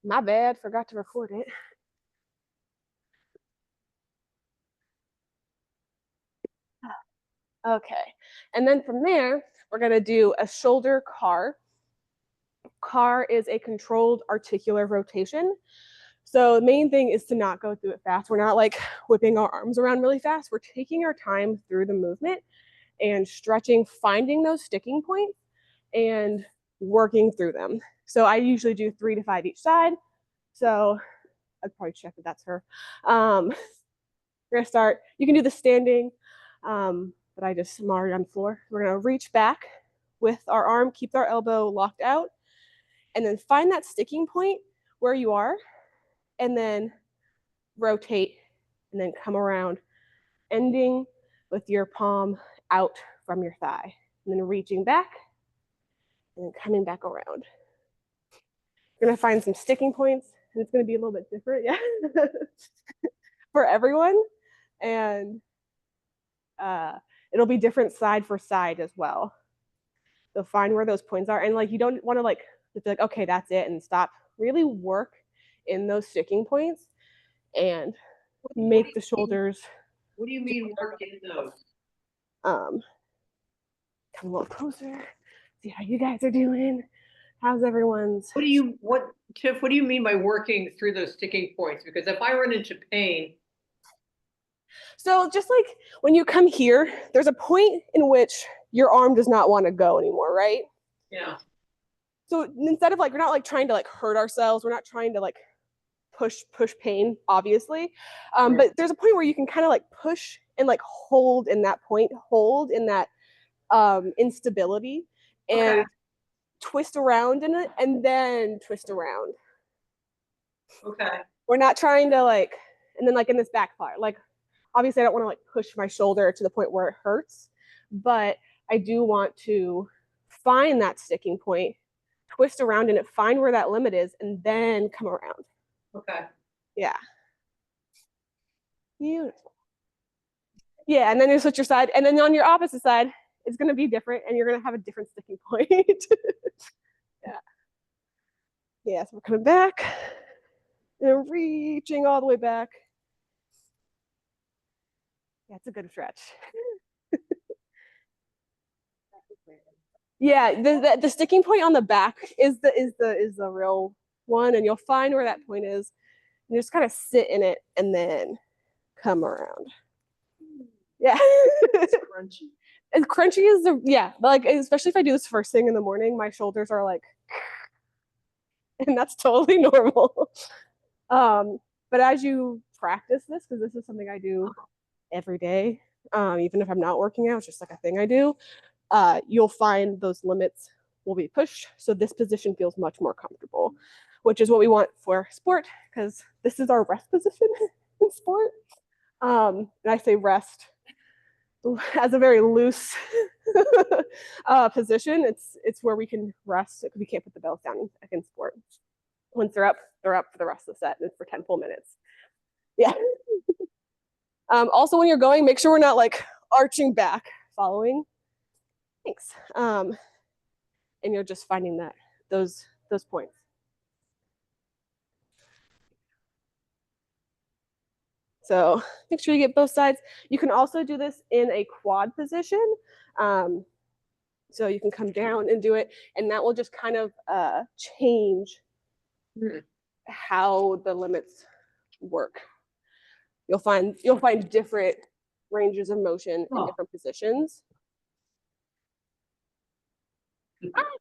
My bad, forgot to record it. Okay, and then from there, we're gonna do a shoulder car. Car is a controlled articular rotation. So the main thing is to not go through it fast. We're not like whipping our arms around really fast. We're taking our time through the movement and stretching, finding those sticking points and working through them. So I usually do 3 to 5 each side. So I'd probably check that that's her. We're gonna start. You can do the standing, but I'm already on the floor. We're gonna reach back with our arm, keep our elbow locked out, and then find that sticking point where you are, and then rotate, and then come around, ending with your palm out from your thigh, and then reaching back, and then coming back around. You're gonna find some sticking points, and it's gonna be a little bit different, yeah, for everyone, and it'll be different side for side as well. So find where those points are, and like you don't want to like it's like okay that's it and stop. Really work in those sticking points and make the shoulders. What do you mean work in those? Come a little closer. See how you guys are doing. How's everyone's? Tiff, what do you mean by working through those sticking points? Because if I run into pain, So just like when you come here, there's a point in which your arm does not want to go anymore, right? yeah. So instead of like we're not like trying to like hurt ourselves, we're not trying to like push pain, obviously. But there's a point where you can kind of like push and like hold in that point, hold in that instability, and Okay. twist around in it, and then twist around. Okay. We're not trying to like, and then like in this back part, like obviously I don't want to like push my shoulder to the point where it hurts, but I do want to find that sticking point, twist around in it, find where that limit is, and then come around. Okay. Yeah. Beautiful. Yeah, and then you switch your side, and then on your opposite side, it's going to be different, and you're going to have a different sticking point. Yeah. Yeah, so we're coming back and reaching all the way back. Yeah, it's a good stretch. Yeah, the sticking point on the back is the real one, and you'll find where that point is. And you just kind of sit in it and then come around. Yeah. It's crunchy. And crunchy is the yeah, like especially if I do this first thing in the morning, my shoulders are like and that's totally normal. But as you practice this, because this is something I do every day, even if I'm not working out, it's just like a thing I do, you'll find those limits will be pushed. So this position feels much more comfortable, which is what we want for sport, because this is our rest position in sport. And I say rest as a very loose position. It's where we can rest. We can't put the bells down in sport. Once they're up for the rest of the set, and it's for 10 full minutes. Yeah. Also, when you're going, make sure we're not like arching back, following. Thanks. And you're just finding those points. So make sure you get both sides. You can also do this in a quad position. So you can come down and do it, and that will just kind of change how the limits work. You'll find different ranges of motion in different positions.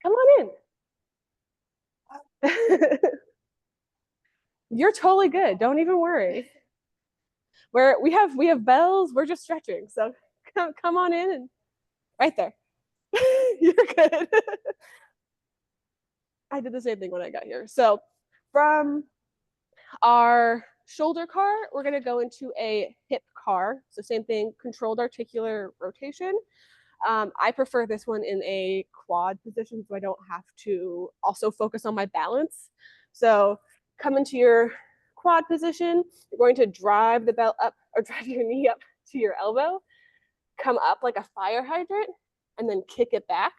Come on in. You're totally good. Don't even worry. We have bells. We're just stretching. So come on in and right there. You're good. I did the same thing when I got here. So from our shoulder car, we're going to go into a hip car. So same thing, controlled articular rotation. I prefer this one in a quad position so I don't have to also focus on my balance. So come into your quad position. You're going to drive the belt up or drive your knee up to your elbow. Come up like a fire hydrant and then kick it back.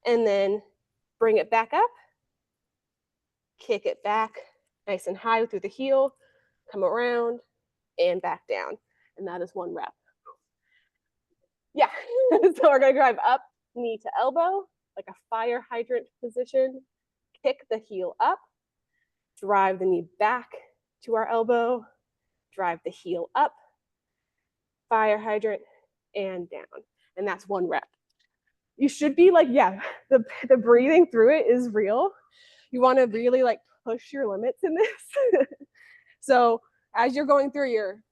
And then bring it back up. kick it back nice and high through the heel, come around and back down. And that is 1 rep. Yeah, so we're gonna drive up, knee to elbow, like a fire hydrant position, kick the heel up, drive the knee back to our elbow, drive the heel up, fire hydrant, and down. And that's 1 rep. You should be like, yeah, the breathing through it is real. You want to really like push your limits in this. So as you're going through, you're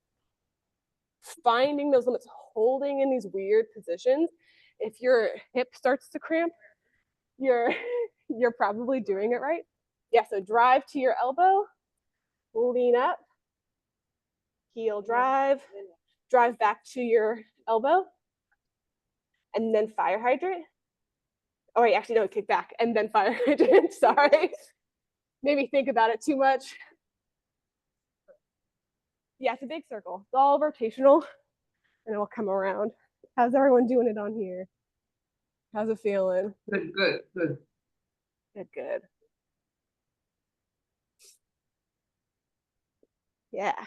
finding those limits, holding in these weird positions. If your hip starts to cramp, you're probably doing it right. Yeah, so drive to your elbow, lean up, heel drive, drive back to your elbow, and then fire hydrant. Oh wait, actually no, kick back and then fire hydrant. Sorry. Maybe think about it too much. Yeah, it's a big circle. It's all rotational and it will come around. How's everyone doing it on here? How's it feeling? Good, good, good. Good, good. Yeah.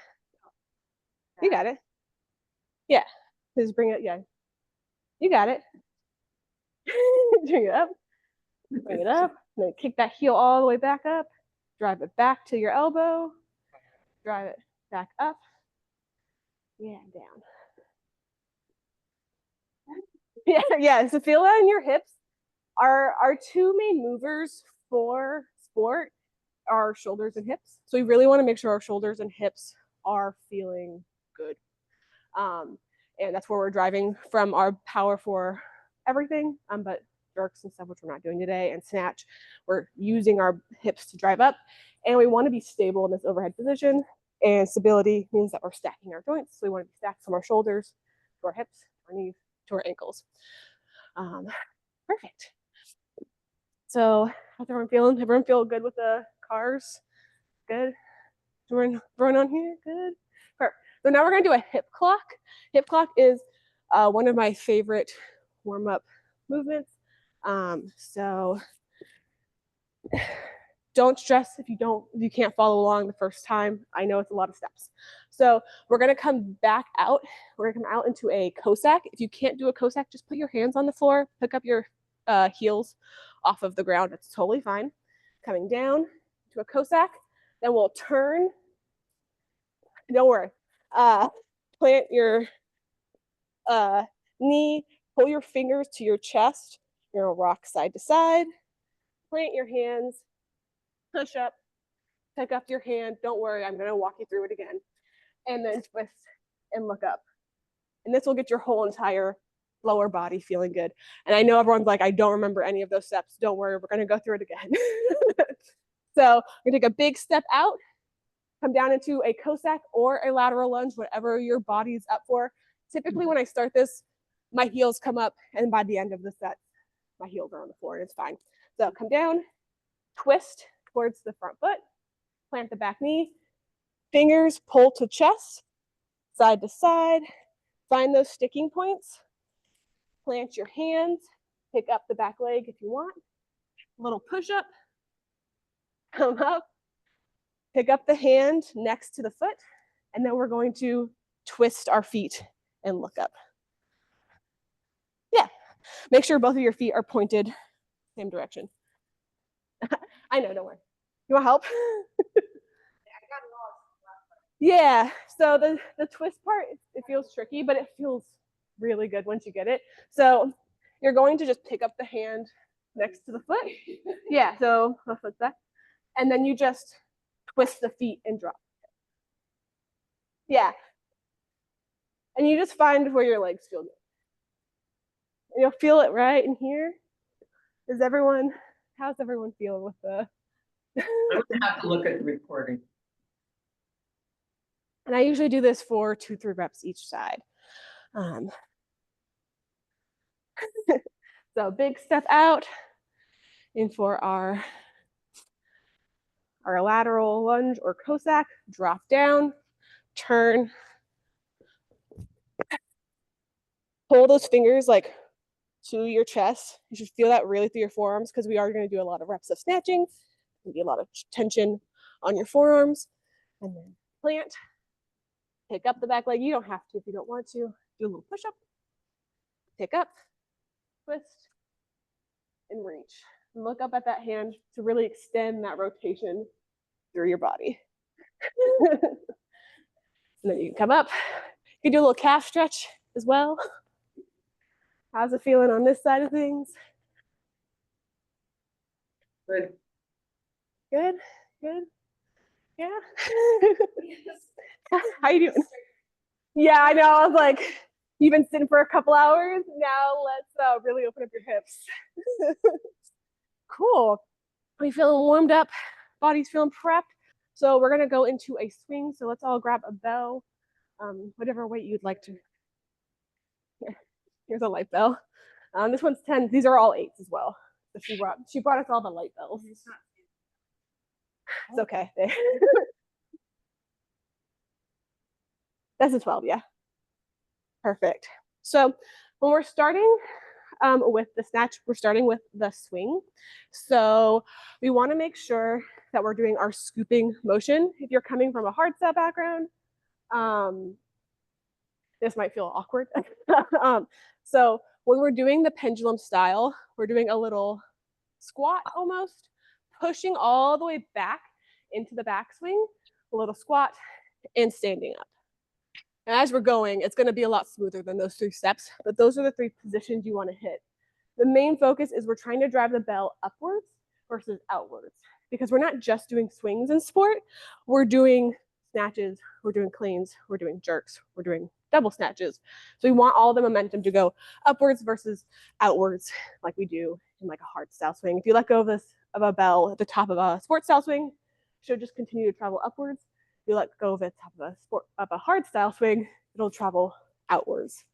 You got it. Yeah. Just bring it. Yeah. You got it. Bring it up. Bring it up. Then kick that heel all the way back up. Drive it back to your elbow. Drive it back up. Yeah, down. Yeah. So feel that in your hips. Our 2 main movers for sport are shoulders and hips. So we really want to make sure our shoulders and hips are feeling good. And that's where we're driving from our power for everything. But jerks and stuff, which we're not doing today, and snatch, we're using our hips to drive up. And we want to be stable in this overhead position. And stability means that we're stacking our joints. So we want to be stacked from our shoulders to our hips, our knees, to our ankles. Perfect. So how's everyone feeling? Everyone feel good with the cars? Good? Everyone on here? Good? Perfect. So now we're gonna do a hip clock. Hip clock is one of my favorite warm-up movements. So don't stress if you can't follow along the first time. I know it's a lot of steps. So we're gonna come back out. We're gonna come out into a Cossack. If you can't do a Cossack, just put your hands on the floor, pick up your heels off of the ground. It's totally fine. Coming down to a Cossack. Then we'll turn. Don't worry. Plant your knee, pull your fingers to your chest. You're gonna rock side to side. Plant your hands, push up, pick up your hand. Don't worry, I'm gonna walk you through it again. And then twist and look up. And this will get your whole entire lower body feeling good. And I know everyone's like, I don't remember any of those steps. Don't worry, we're gonna go through it again. So you're gonna take a big step out, come down into a Cossack or a lateral lunge, whatever your body's up for. Typically when I start this, my heels come up, and by the end of the set, my heels are on the floor and it's fine. So come down, twist towards the front foot, plant the back knee, fingers pull to chest, side to side, find those sticking points, plant your hands, pick up the back leg if you want, a little push up, come up, pick up the hand next to the foot, and then we're going to twist our feet and look up. Yeah, make sure both of your feet are pointed same direction. I know, don't worry. You want help? Yeah, so the twist part, it feels tricky, but it feels really good once you get it. So you're going to just pick up the hand next to the foot. Yeah, so the foot's back. And then you just twist the feet and drop. Yeah. And you just find where your legs feel good. And you'll feel it right in here. How's everyone feeling with the? I'm gonna have to look at the recording. And I usually do this for 2-3 reps each side. So big step out in for our lateral lunge or Cossack, drop down, turn, pull those fingers like to your chest. You should feel that really through your forearms because we are going to do a lot of reps of snatching. Maybe a lot of tension on your forearms. And then plant, pick up the back leg. You don't have to if you don't want to. Do a little push up, pick up, twist, and reach. And look up at that hand to really extend that rotation through your body. And then you can come up. You can do a little calf stretch as well. How's it feeling on this side of things? Good. Good, good. Yeah. How you doing? Yeah, I know. I was like, you've been sitting for a couple hours. Now let's really open up your hips. Cool. Are you feeling warmed up? Body's feeling prepped. So we're gonna go into a swing. So let's all grab a bell, whatever weight you'd like to. Here's a light bell. This one's 10. These are all 8s as well. So she brought us all the light bells. It's okay. That's a 12, yeah. Perfect. So when we're starting with the snatch, we're starting with the swing. So we want to make sure that we're doing our scooping motion. If you're coming from a hard style background, this might feel awkward. So when we're doing the pendulum style, we're doing a little squat almost, pushing all the way back into the backswing, a little squat, and standing up. And as we're going, it's going to be a lot smoother than those 3 steps, but those are the 3 positions you want to hit. The main focus is we're trying to drive the bell upwards versus outwards, because we're not just doing swings in sport. We're doing snatches, we're doing cleans, we're doing jerks, we're doing double snatches. So we want all the momentum to go upwards versus outwards, like we do in like a hard style swing. If you let go of a bell at the top of a sports style swing, it should just continue to travel upwards. If you let go of it top of a hard style swing, it'll travel outwards.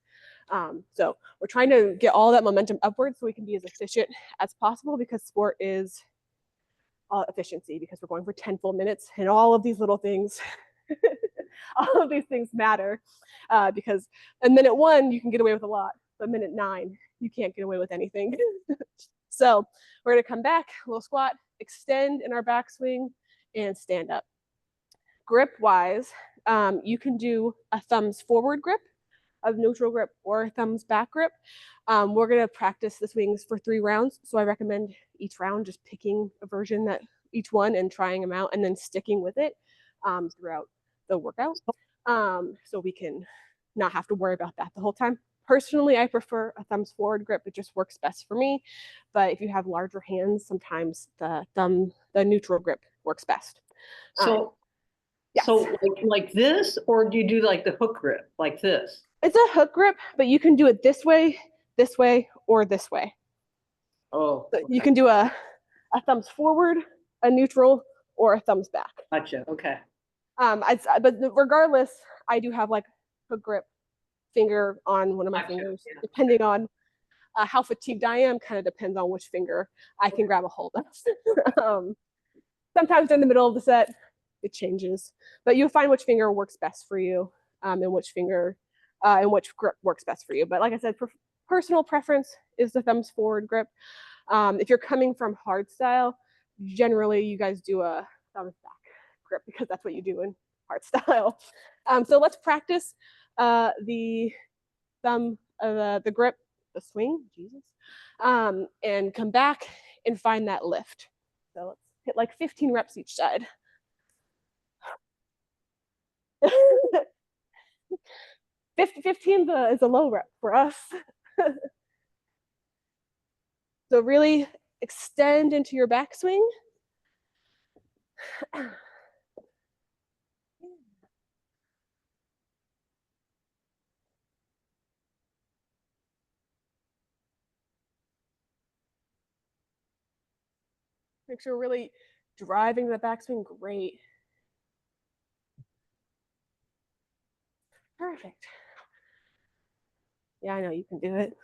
So we're trying to get all that momentum upwards so we can be as efficient as possible, because sport is all efficiency, because we're going for 10 full minutes, and all of these little things, all of these things matter, because at minute 1, you can get away with a lot, but minute 9, you can't get away with anything. So we're gonna come back, a little squat, extend in our backswing, and stand up. Grip wise, you can do a thumbs forward grip, a neutral grip, or a thumbs back grip. We're gonna practice the swings for 3 rounds. So I recommend each round just picking a version that each one and trying them out, and then sticking with it throughout the workout. So we can not have to worry about that the whole time. Personally, I prefer a thumbs forward grip. It just works best for me. But if you have larger hands, sometimes the neutral grip works best. So, yes. So like this, or do you do like the hook grip, like this? It's a hook grip, but you can do it this way, or this way. Oh, so you can do a thumbs forward, a neutral, or a thumbs back. Gotcha. Okay. But regardless, I do have like hook grip finger on one of my Gotcha. fingers, Yeah. depending on how fatigued I am. Kind of depends on which finger I can grab a hold of. Sometimes in the middle of the set, it changes, but you'll find which finger works best for you, and which finger and which grip works best for you. But like I said, personal preference is the thumbs forward grip. If you're coming from hard style, generally you guys do a thumbs back grip, because that's what you do in hard style. So let's practice the grip, the swing, Jesus, and come back and find that lift. So let's hit like 15 reps each side. 15 is a low rep for us. So really extend into your backswing. Make sure we're really driving the backswing. Great. Perfect. Yeah, I know you can do it.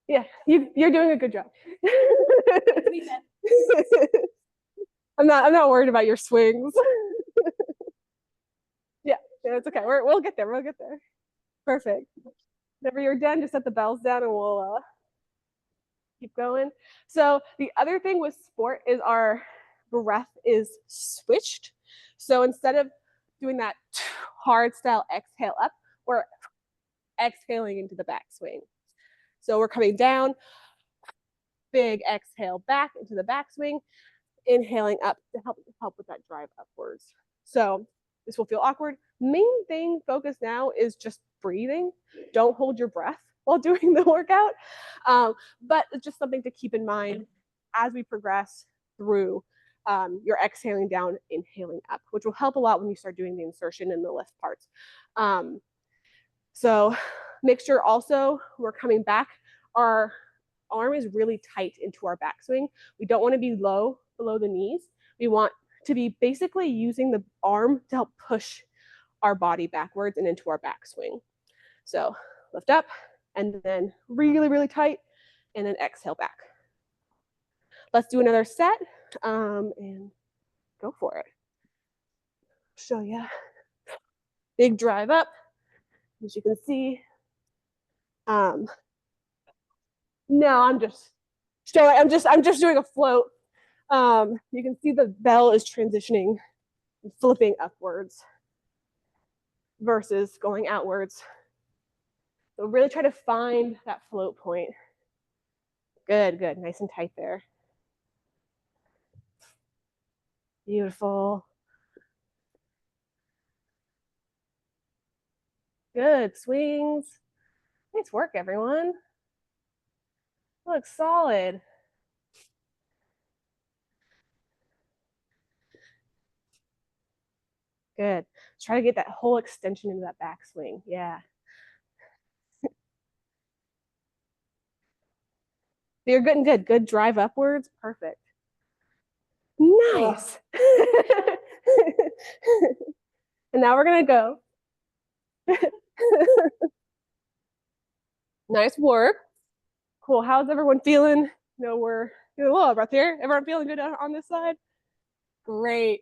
Yeah, you're doing a good job. I'm not worried about your swings. Yeah, it's okay. We'll get there. We'll get there. Perfect. Whenever you're done, just set the bells down and we'll keep going. So the other thing with sport is our breath is switched. So instead of doing that hard style exhale up, we're exhaling into the backswing. So we're coming down, big exhale back into the backswing, inhaling up to help with that drive upwards. So this will feel awkward. Main thing focus now is just breathing. Don't hold your breath while doing the workout. But it's just something to keep in mind as we progress through your exhaling down, inhaling up, which will help a lot when you start doing the insertion and the lift parts. So make sure also we're coming back. Our arm is really tight into our backswing. We don't want to be low below the knees. We want to be basically using the arm to help push our body backwards and into our backswing. So lift up and then really, really tight and then exhale back. Let's do another set and go for it. Show you. Big drive up, as you can see. No, I'm just showing. I'm just doing a float. You can see the bell is transitioning, flipping upwards versus going outwards. So really try to find that float point. Good, good, nice and tight there. Beautiful. Good swings. Nice work, everyone. Looks solid. Good. Try to get that whole extension into that backswing. Yeah. You're good and good. Good drive upwards. Perfect. Nice. And now we're going to go. Nice work. Cool. How's everyone feeling? No, we're feeling a little breath here. Everyone feeling good on this side? Great.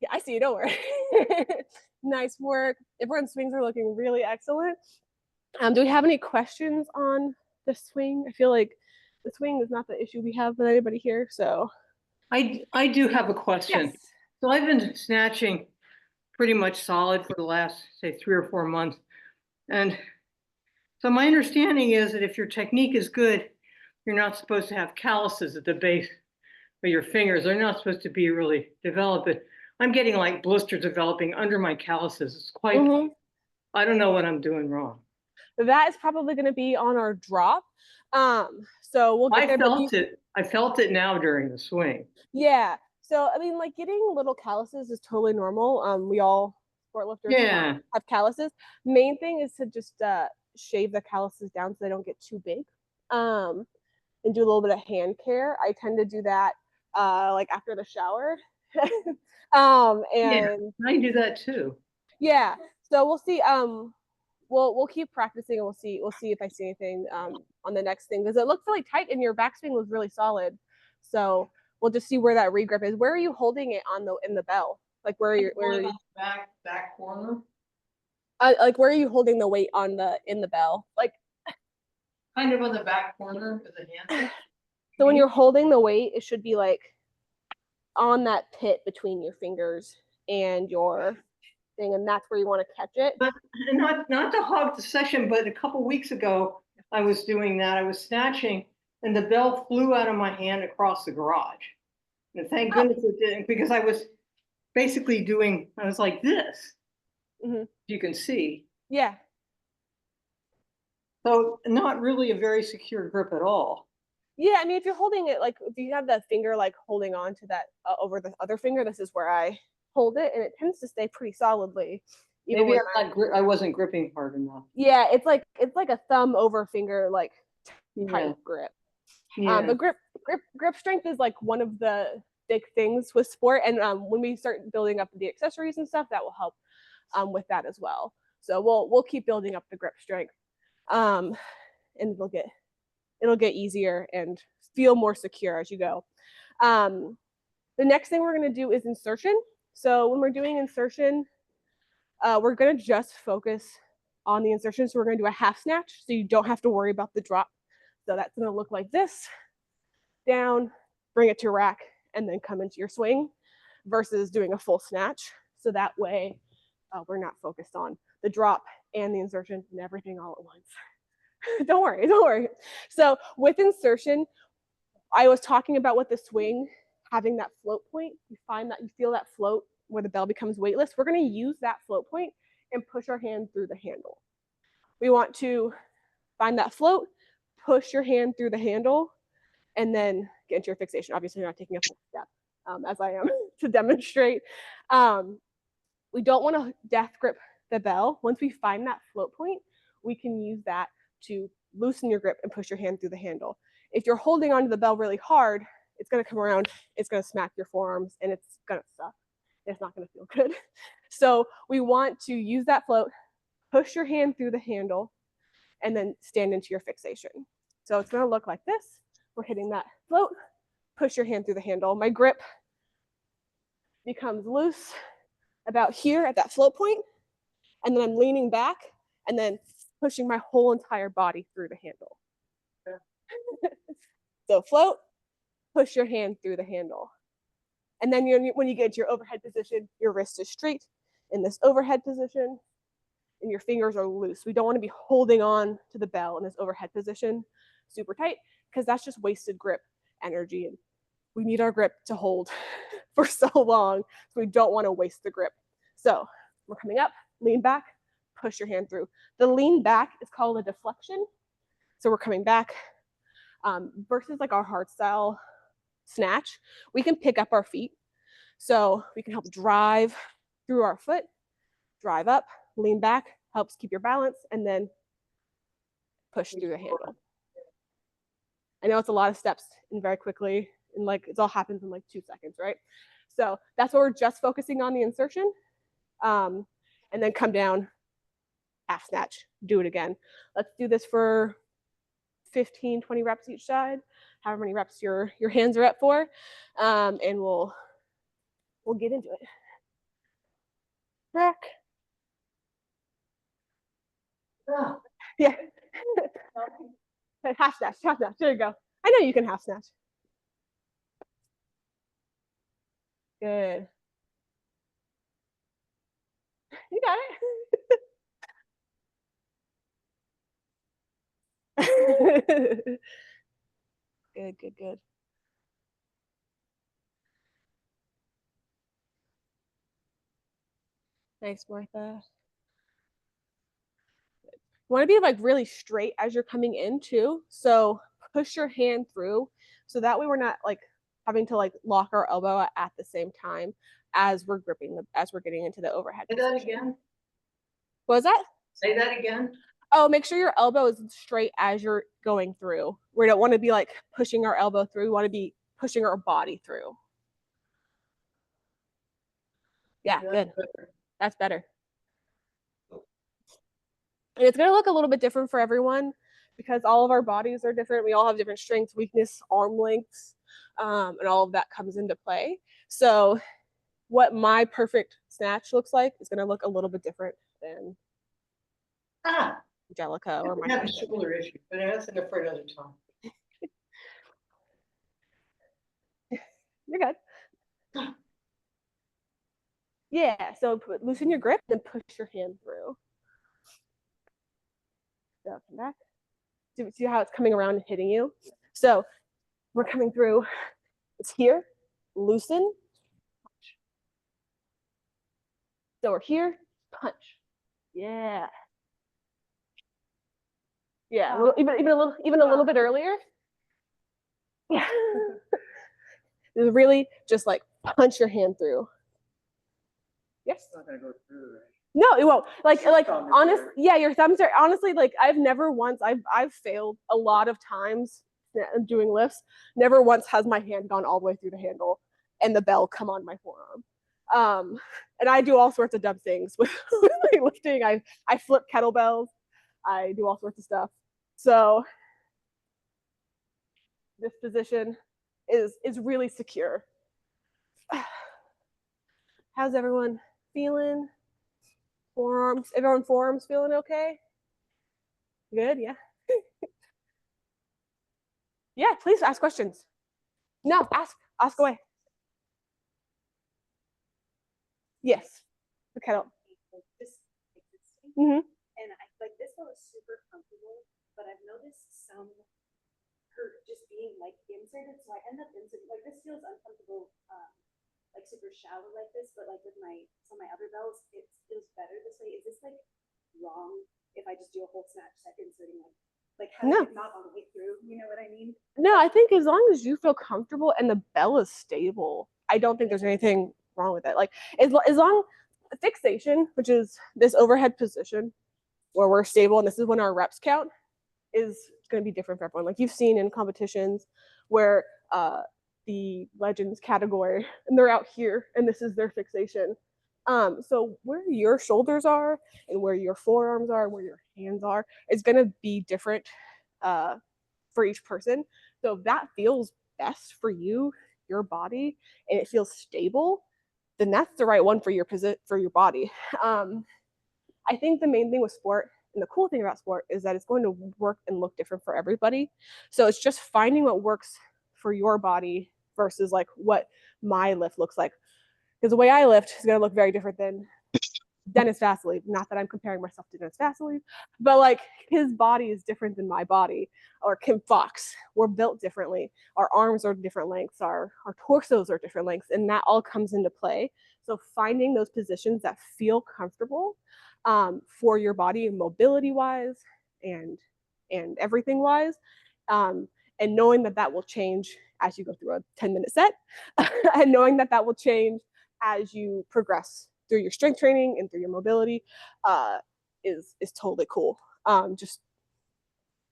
Yeah, I see you. Don't worry. Nice work. Everyone's swings are looking really excellent. Do we have any questions on the swing? I feel like the swing is not the issue we have with anybody here. So I do have a question. yes. So I've been snatching pretty much solid for the last, say, 3 or 4 months. And so my understanding is that if your technique is good, you're not supposed to have calluses at the base of your fingers. They're not supposed to be really developed. But I'm getting like blisters developing under my calluses. It's quite, I don't know what I'm doing wrong. That is probably going to be on our drop. So we'll get there. I felt it now during the swing. Yeah. So, I mean, like getting little calluses is totally normal. We all sport lifters have calluses. Main thing is to just shave the calluses down so they don't get too big. And do a little bit of hand care. I tend to do that like after the shower. And yeah, I do that too. Yeah. So we'll see. We'll keep practicing and we'll see if I see anything on the next thing because it looked really tight and your backswing was really solid. So we'll just see where that regrip is. Where are you holding it in the bell? Like where are you back corner? Like where are you holding the weight in the bell? Like kind of on the back corner of the handle. So when you're holding the weight, it should be like on that pit between your fingers and your thing, and that's where you want to catch it. But not to hog the session, but a couple weeks ago I was doing that. I was snatching and the bell flew out of my hand across the garage. And thank goodness it didn't, because I was basically I was like this. You can see. Yeah. So not really a very secure grip at all. Yeah, I mean, if you're holding it, like if you have that finger like holding on to that over the other finger, this is where I hold it, and it tends to stay pretty solidly. Maybe I wasn't gripping hard enough. Yeah, it's like a thumb over finger like tight grip. Yeah. But grip strength is like one of the big things with sport, and when we start building up the accessories and stuff, that will help with that as well. So we'll keep building up the grip strength, and it'll get easier and feel more secure as you go. The next thing we're going to do is insertion. So when we're doing insertion, we're going to just focus on the insertion. So we're going to do a half snatch, so you don't have to worry about the drop. So that's gonna look like this, down, bring it to rack, and then come into your swing versus doing a full snatch. So that way we're not focused on the drop and the insertion and everything all at once. Don't worry, don't worry. So with insertion, I was talking about with the swing, having that float point. You find that you feel that float where the bell becomes weightless. We're gonna use that float point and push our hand through the handle. We want to find that float, push your hand through the handle, and then get into your fixation. Obviously, you're not taking a full step, as I am to demonstrate. We don't want to death grip the bell. Once we find that float point, we can use that to loosen your grip and push your hand through the handle. If you're holding onto the bell really hard, it's going to come around, it's going to smack your forearms, and it's going to suck. It's not going to feel good. So we want to use that float, push your hand through the handle, and then stand into your fixation. So it's going to look like this. We're hitting that float, push your hand through the handle. My grip becomes loose about here at that float point, and then I'm leaning back and then pushing my whole entire body through the handle. So float, push your hand through the handle. And then when you get into your overhead position, your wrist is straight in this overhead position and your fingers are loose. We don't want to be holding on to the bell in this overhead position super tight because that's just wasted grip energy. And we need our grip to hold for so long. So we don't want to waste the grip. So we're coming up, lean back, push your hand through. The lean back is called a deflection. So we're coming back versus like our hard style snatch. We can pick up our feet. So we can help drive through our foot, drive up, lean back, helps keep your balance, and then push through the handle. I know it's a lot of steps and very quickly, and like it all happens in like 2 seconds, right? So that's what we're just focusing on the insertion. And then come down, half snatch, do it again. Let's do this for 15, 20 reps each side, however many reps your hands are up for, and we'll get into it. Rack. Oh. Yeah. Half snatch, half snatch. There you go. I know you can half snatch. Good. You got it. Good, good, good. Nice, Martha. You want to be like really straight as you're coming in too. So push your hand through. So that way we're not like having to like lock our elbow at the same time as we're gripping as we're getting into the overhead. Say that again. What was that? Say that again. Oh, make sure your elbow is straight as you're going through. We don't want to be like pushing our elbow through. We want to be pushing our body through. Yeah, good. That's better. And it's going to look a little bit different for everyone because all of our bodies are different. We all have different strengths, weakness, arm lengths, and all of that comes into play. So what my perfect snatch looks like is going to look a little bit different than Angelica or my. I have a similar issue, but that's enough for another time. You're good. Yeah, so loosen your grip, then push your hand through. So come back. See how it's coming around and hitting you? So we're coming through. It's here, loosen, punch. So we're here, punch. Yeah. Yeah, a little, even a little bit earlier. Yeah. Really just like punch your hand through. Yes. It's not gonna go through, right? No, it won't. Like honest, yeah, your thumbs are honestly like I've never once I've failed a lot of times doing lifts. Never once has my hand gone all the way through the handle and the bell come on my forearm. And I do all sorts of dumb things with lifting. I flip kettlebells. I do all sorts of stuff. So this position is really secure. How's everyone feeling? Forearms, everyone forearms feeling okay? Good, yeah. Yeah, please ask questions. No, ask away. Yes, the kettle. Just existing. Mm-hmm. And I like this one is super comfortable, but I've noticed some hurt just being like inserted. So I end up inserting like this feels uncomfortable, like super shallow like this, but like with some of my other bells, it feels better this way. Is this like wrong if I just do a whole snatch set inserting like having No. it not all the way through? You know what I mean? No, I think as long as you feel comfortable and the bell is stable, I don't think there's anything wrong with it. Like as long fixation, which is this overhead position where we're stable, and this is when our reps count, is going to be different for everyone. Like you've seen in competitions where the legends category, and they're out here, and this is their fixation. So where your shoulders are and where your forearms are, where your hands are, is going to be different for each person. So if that feels best for you, your body, and it feels stable, then that's the right one for your body. I think the main thing with sport and the cool thing about sport is that it's going to work and look different for everybody. So it's just finding what works for your body versus like what my lift looks like. Because the way I lift is going to look very different than Dennis Vasily. Not that I'm comparing myself to Dennis Vasily, but like his body is different than my body. Or Kim Fox. We're built differently. Our arms are different lengths. Our torsos are different lengths, and that all comes into play. So finding those positions that feel comfortable for your body, mobility wise, and everything wise, and knowing that that will change as you go through a 10-minute set, and knowing that that will change as you progress through your strength training and through your mobility, is totally cool. Just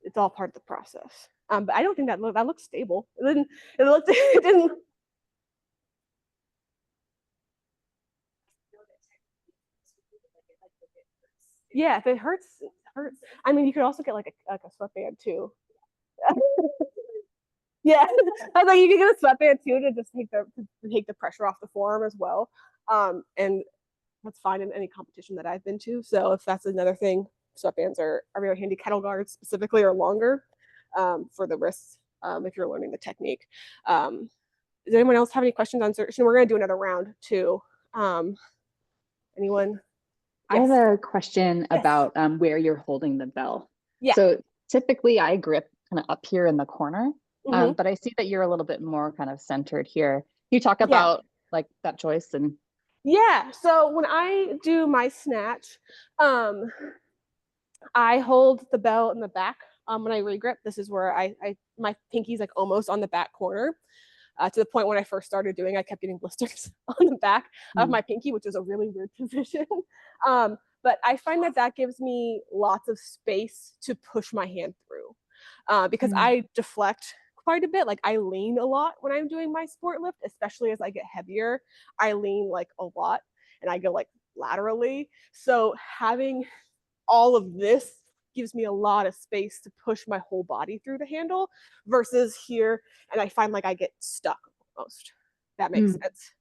it's all part of the process. But I don't think that looks stable. It didn't. Yeah, if it hurts, it hurts. I mean, you could also get like a sweatband too. Yeah, I was like, you could get a sweatband too to just take the pressure off the forearm as well. And that's fine in any competition that I've been to. So if that's another thing, sweatbands are really handy. Kettle guards specifically are longer for the wrists if you're learning the technique. Does anyone else have any questions on insertion? We're going to do another round too. Anyone? I Yes. have a question Yes. about where you're holding the bell. Yeah. So typically I grip kind of up here in the corner, Mhm. but I see that you're a little bit more kind of centered here. Can you talk Yeah. about like that choice and Yeah. So when I do my snatch, I hold the bell in the back. When I regrip, this is where my pinky's like almost on the back corner. To the point when I first started doing, I kept getting blisters on the back of my pinky, which is a really weird position. But I find that that gives me lots of space to push my hand through because I deflect quite a bit. Like I lean a lot when I'm doing my sport lift, especially as I get heavier. I lean like a lot and I go like laterally. So having all of this gives me a lot of space to push my whole body through the handle versus here, and I find like I get stuck almost. That makes sense.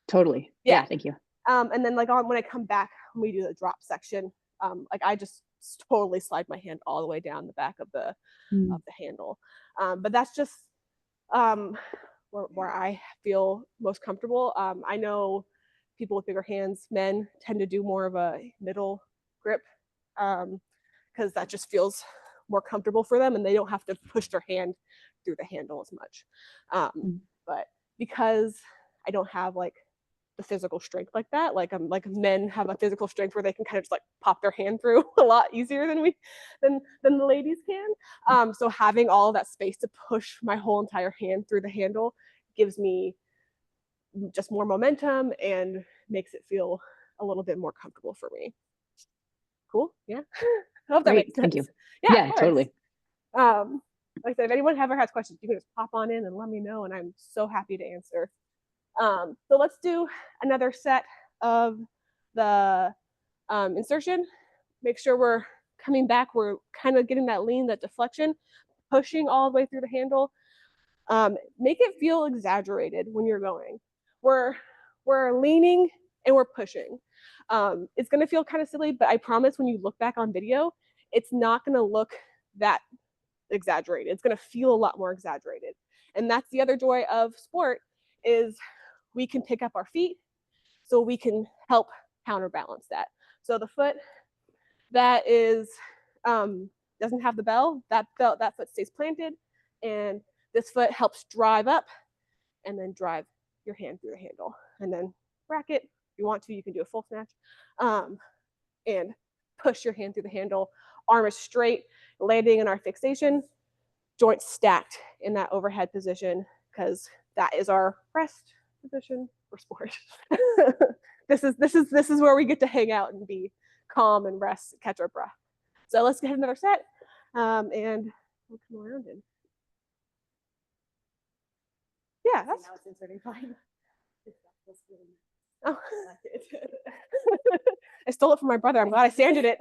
totally? Yeah. Yeah, thank you. And then like when I come back, when we do the drop section, like I just totally slide my hand all the way down the back of the handle. But that's just where I feel most comfortable. I know people with bigger hands, men, tend to do more of a middle grip because that just feels more comfortable for them and they don't have to push their hand through the handle as much. But because I don't have like the physical strength like that, like men have a physical strength where they can kind of just like pop their hand through a lot easier than the ladies can. So having all that space to push my whole entire hand through the handle gives me just more momentum and makes it feel a little bit more comfortable for me. Cool. Yeah. I hope that Great, makes sense. thank you. Yeah, Yeah, totally. Like I said, if anyone ever has questions, you can just pop on in and let me know, and I'm so happy to answer. So let's do another set of the insertion. Make sure we're coming back. We're kind of getting that lean, that deflection, pushing all the way through the handle. Make it feel exaggerated when you're going. We're leaning and we're pushing. It's going to feel kind of silly, but I promise when you look back on video, it's not going to look that exaggerated. It's going to feel a lot more exaggerated. And that's the other joy of sport is we can pick up our feet so we can help counterbalance that. So the foot that is doesn't have the bell, that foot stays planted, and this foot helps drive up and then drive your hand through the handle and then rack it. If you want to, you can do a full snatch and push your hand through the handle. Arm is straight, landing in our fixation, joints stacked in that overhead position because that is our rest position for sport. This is where we get to hang out and be calm and rest, catch our breath. So let's get another set, and we'll come around and yeah, that's now it's inserting fine. oh. I stole it from my brother. I'm glad I sanded it.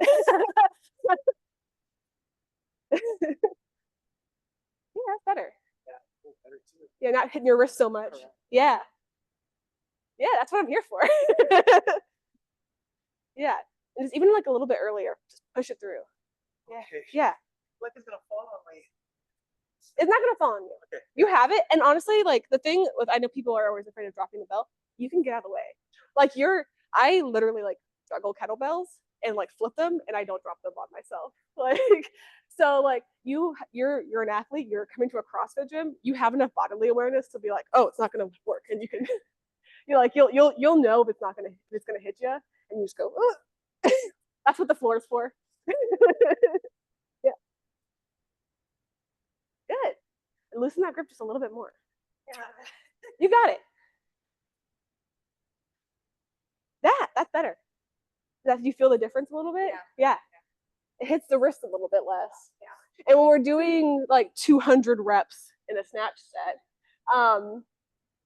Yeah, that's better. Yeah, not hitting your wrist so much. Yeah. Yeah, that's what I'm here for. Yeah. And it's even like a little bit earlier. Just push it through. Yeah. Okay. Yeah. Like it's gonna fall on me. It's not gonna fall on you. Okay. You have it. And honestly, like the thing with I know people are always afraid of dropping the bell. You can get out of the way. Like I literally like juggle kettlebells and like flip them and I don't drop them on myself. Like so like you're an athlete, you're coming to a CrossFit gym, you have enough bodily awareness to be like, oh, it's not gonna work. And you can you'll know if it's gonna hit you and you just go, that's what the floor is for. Yeah. Good. And loosen that grip just a little bit more. Yeah. You got it. That's better. Do you feel the difference a little bit? Yeah. It hits the wrist a little bit less. Yeah. And when we're doing like 200 reps in a snatch set,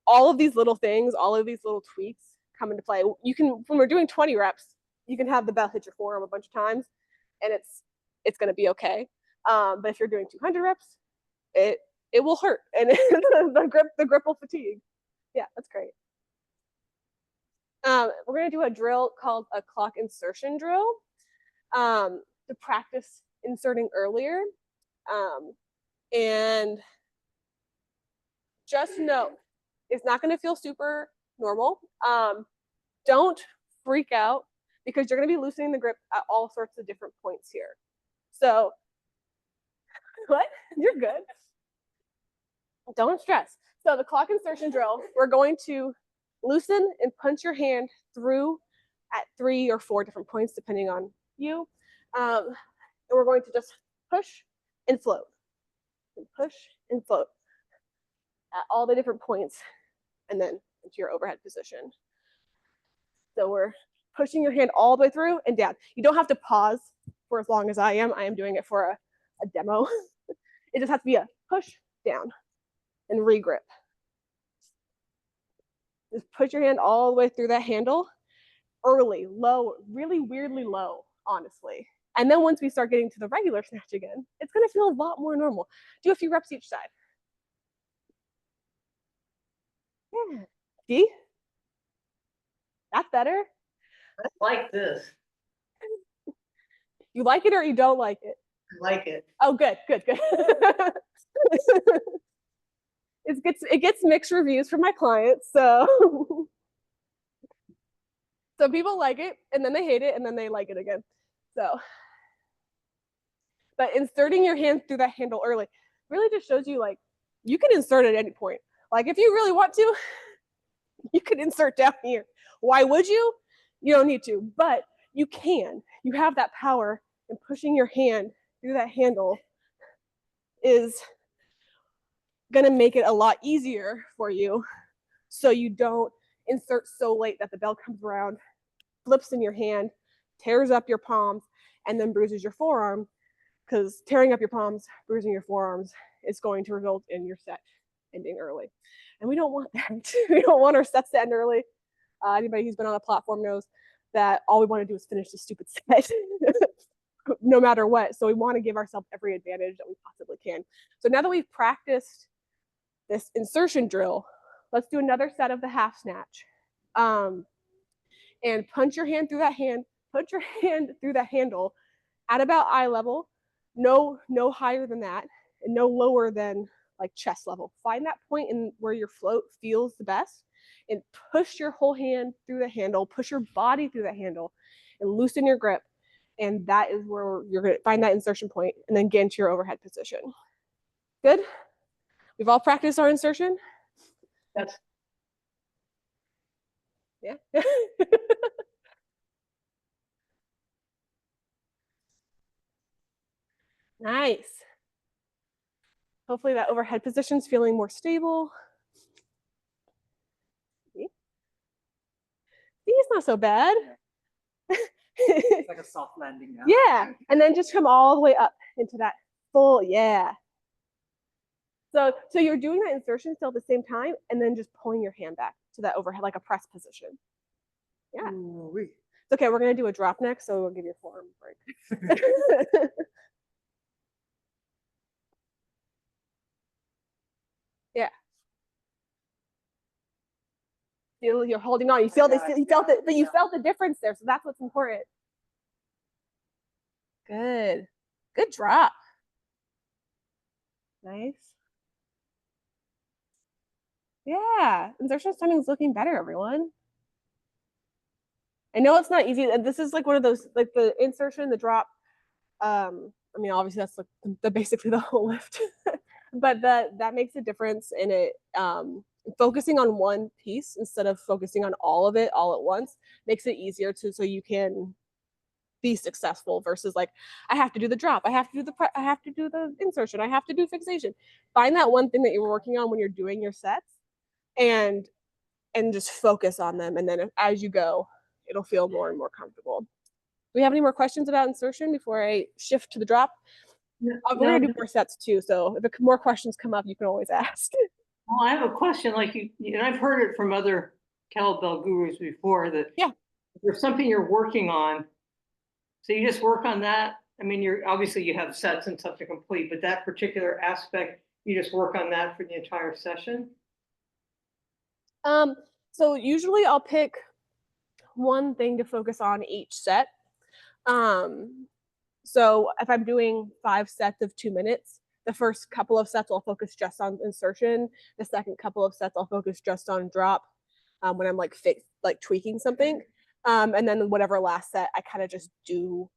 all of these little things, all of these little tweaks come into play. You can, when we're doing 20 reps, you can have the bell hit your forearm a bunch of times and it's going to be okay. But if you're doing 200 reps, it will hurt and the grip will fatigue. Yeah, that's great. We're going to do a drill called a clock insertion drill to practice inserting earlier. And just know it's not going to feel super normal. Don't freak out because you're going to be loosening the grip at all sorts of different points here. So, what? You're good. Don't stress. So the clock insertion drill, we're going to loosen and punch your hand through at 3 or 4 different points, depending on you. And we're going to just push and float. And push and float at all the different points and then into your overhead position. So we're pushing your hand all the way through and down. You don't have to pause for as long as I am. I am doing it for a demo. It just has to be a push down and regrip. Just push your hand all the way through that handle early, low, really weirdly low, honestly. And then once we start getting to the regular snatch again, it's going to feel a lot more normal. Do a few reps each side. Yeah. See? That's better. I like this. You like it or you don't like it? I like it. Oh, good. It gets mixed reviews from my clients, so some people like it and then they hate it and then they like it again. So, but inserting your hand through that handle early really just shows you like you can insert at any point. Like if you really want to, you can insert down here. Why would you? You don't need to, but you can. You have that power, and pushing your hand through that handle is gonna make it a lot easier for you so you don't insert so late that the bell comes around, flips in your hand, tears up your palms, and then bruises your forearm, because tearing up your palms, bruising your forearms is going to result in your set ending early. And we don't want that. We don't want our sets to end early. Anybody who's been on a platform knows that all we want to do is finish the stupid set no matter what. So we want to give ourselves every advantage that we possibly can. So now that we've practiced this insertion drill, let's do another set of the half snatch. And punch your hand through that put your hand through that handle at about eye level, no higher than that. and no lower than like chest level. Find that point in where your float feels the best and push your whole hand through the handle, push your body through the handle and loosen your grip. And that is where you're going to find that insertion point and then get into your overhead position. Good? We've all practiced our insertion? That's Yeah. Nice. Hopefully that overhead position's feeling more stable. See, it's not so bad. It's like a soft landing now. Yeah, and then just come all the way up into that full, yeah. So you're doing that insertion still at the same time, and then just pulling your hand back to that overhead, like a press position. Yeah. Ooh-wee. It's okay, we're gonna do a drop next, so we'll give your forearm a break. Yeah. You're holding on. You felt it, but you felt the difference there, so that's what's important. Good. Good drop. Nice. Yeah, insertion timing is looking better, everyone. I know it's not easy. This is like one of those, like the insertion, the drop. I mean, obviously that's like the basically the whole lift, but that makes a difference in it. Focusing on one piece instead of focusing on all of it all at once makes it easier so you can be successful versus like I have to do the drop, I have to do I have to do the insertion, I have to do fixation. Find that one thing that you're working on when you're doing your sets, and just focus on them, and then as you go, it'll feel more and more comfortable. Do we have any more questions about insertion before I shift to the drop? We're gonna do more sets too, so if more questions come up, you can always ask. Well, I have a question, like and I've heard it from other kettlebell gurus before that Yeah. if there's something you're working on, so you just work on that. I mean, you're obviously you have sets and stuff to complete, but that particular aspect, you just work on that for the entire session. So usually I'll pick one thing to focus on each set. So if I'm doing 5 sets of 2 minutes, the first couple of sets I'll focus just on insertion. The second couple of sets I'll focus just on drop when I'm like tweaking something. And then whatever last set, I kind of just do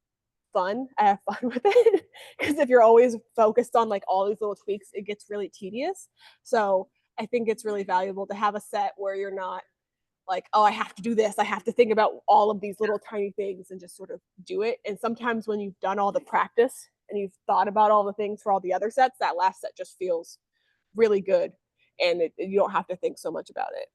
fun. I have fun with it because if you're always focused on like all these little tweaks, it gets really tedious. So I think it's really valuable to have a set where you're not like, oh, I have to do this. I have to think about all of these little tiny things and just sort of do it. And sometimes when you've done all the practice and you've thought about all the things for all the other sets, that last set just feels really good. And you don't have to think so much about it.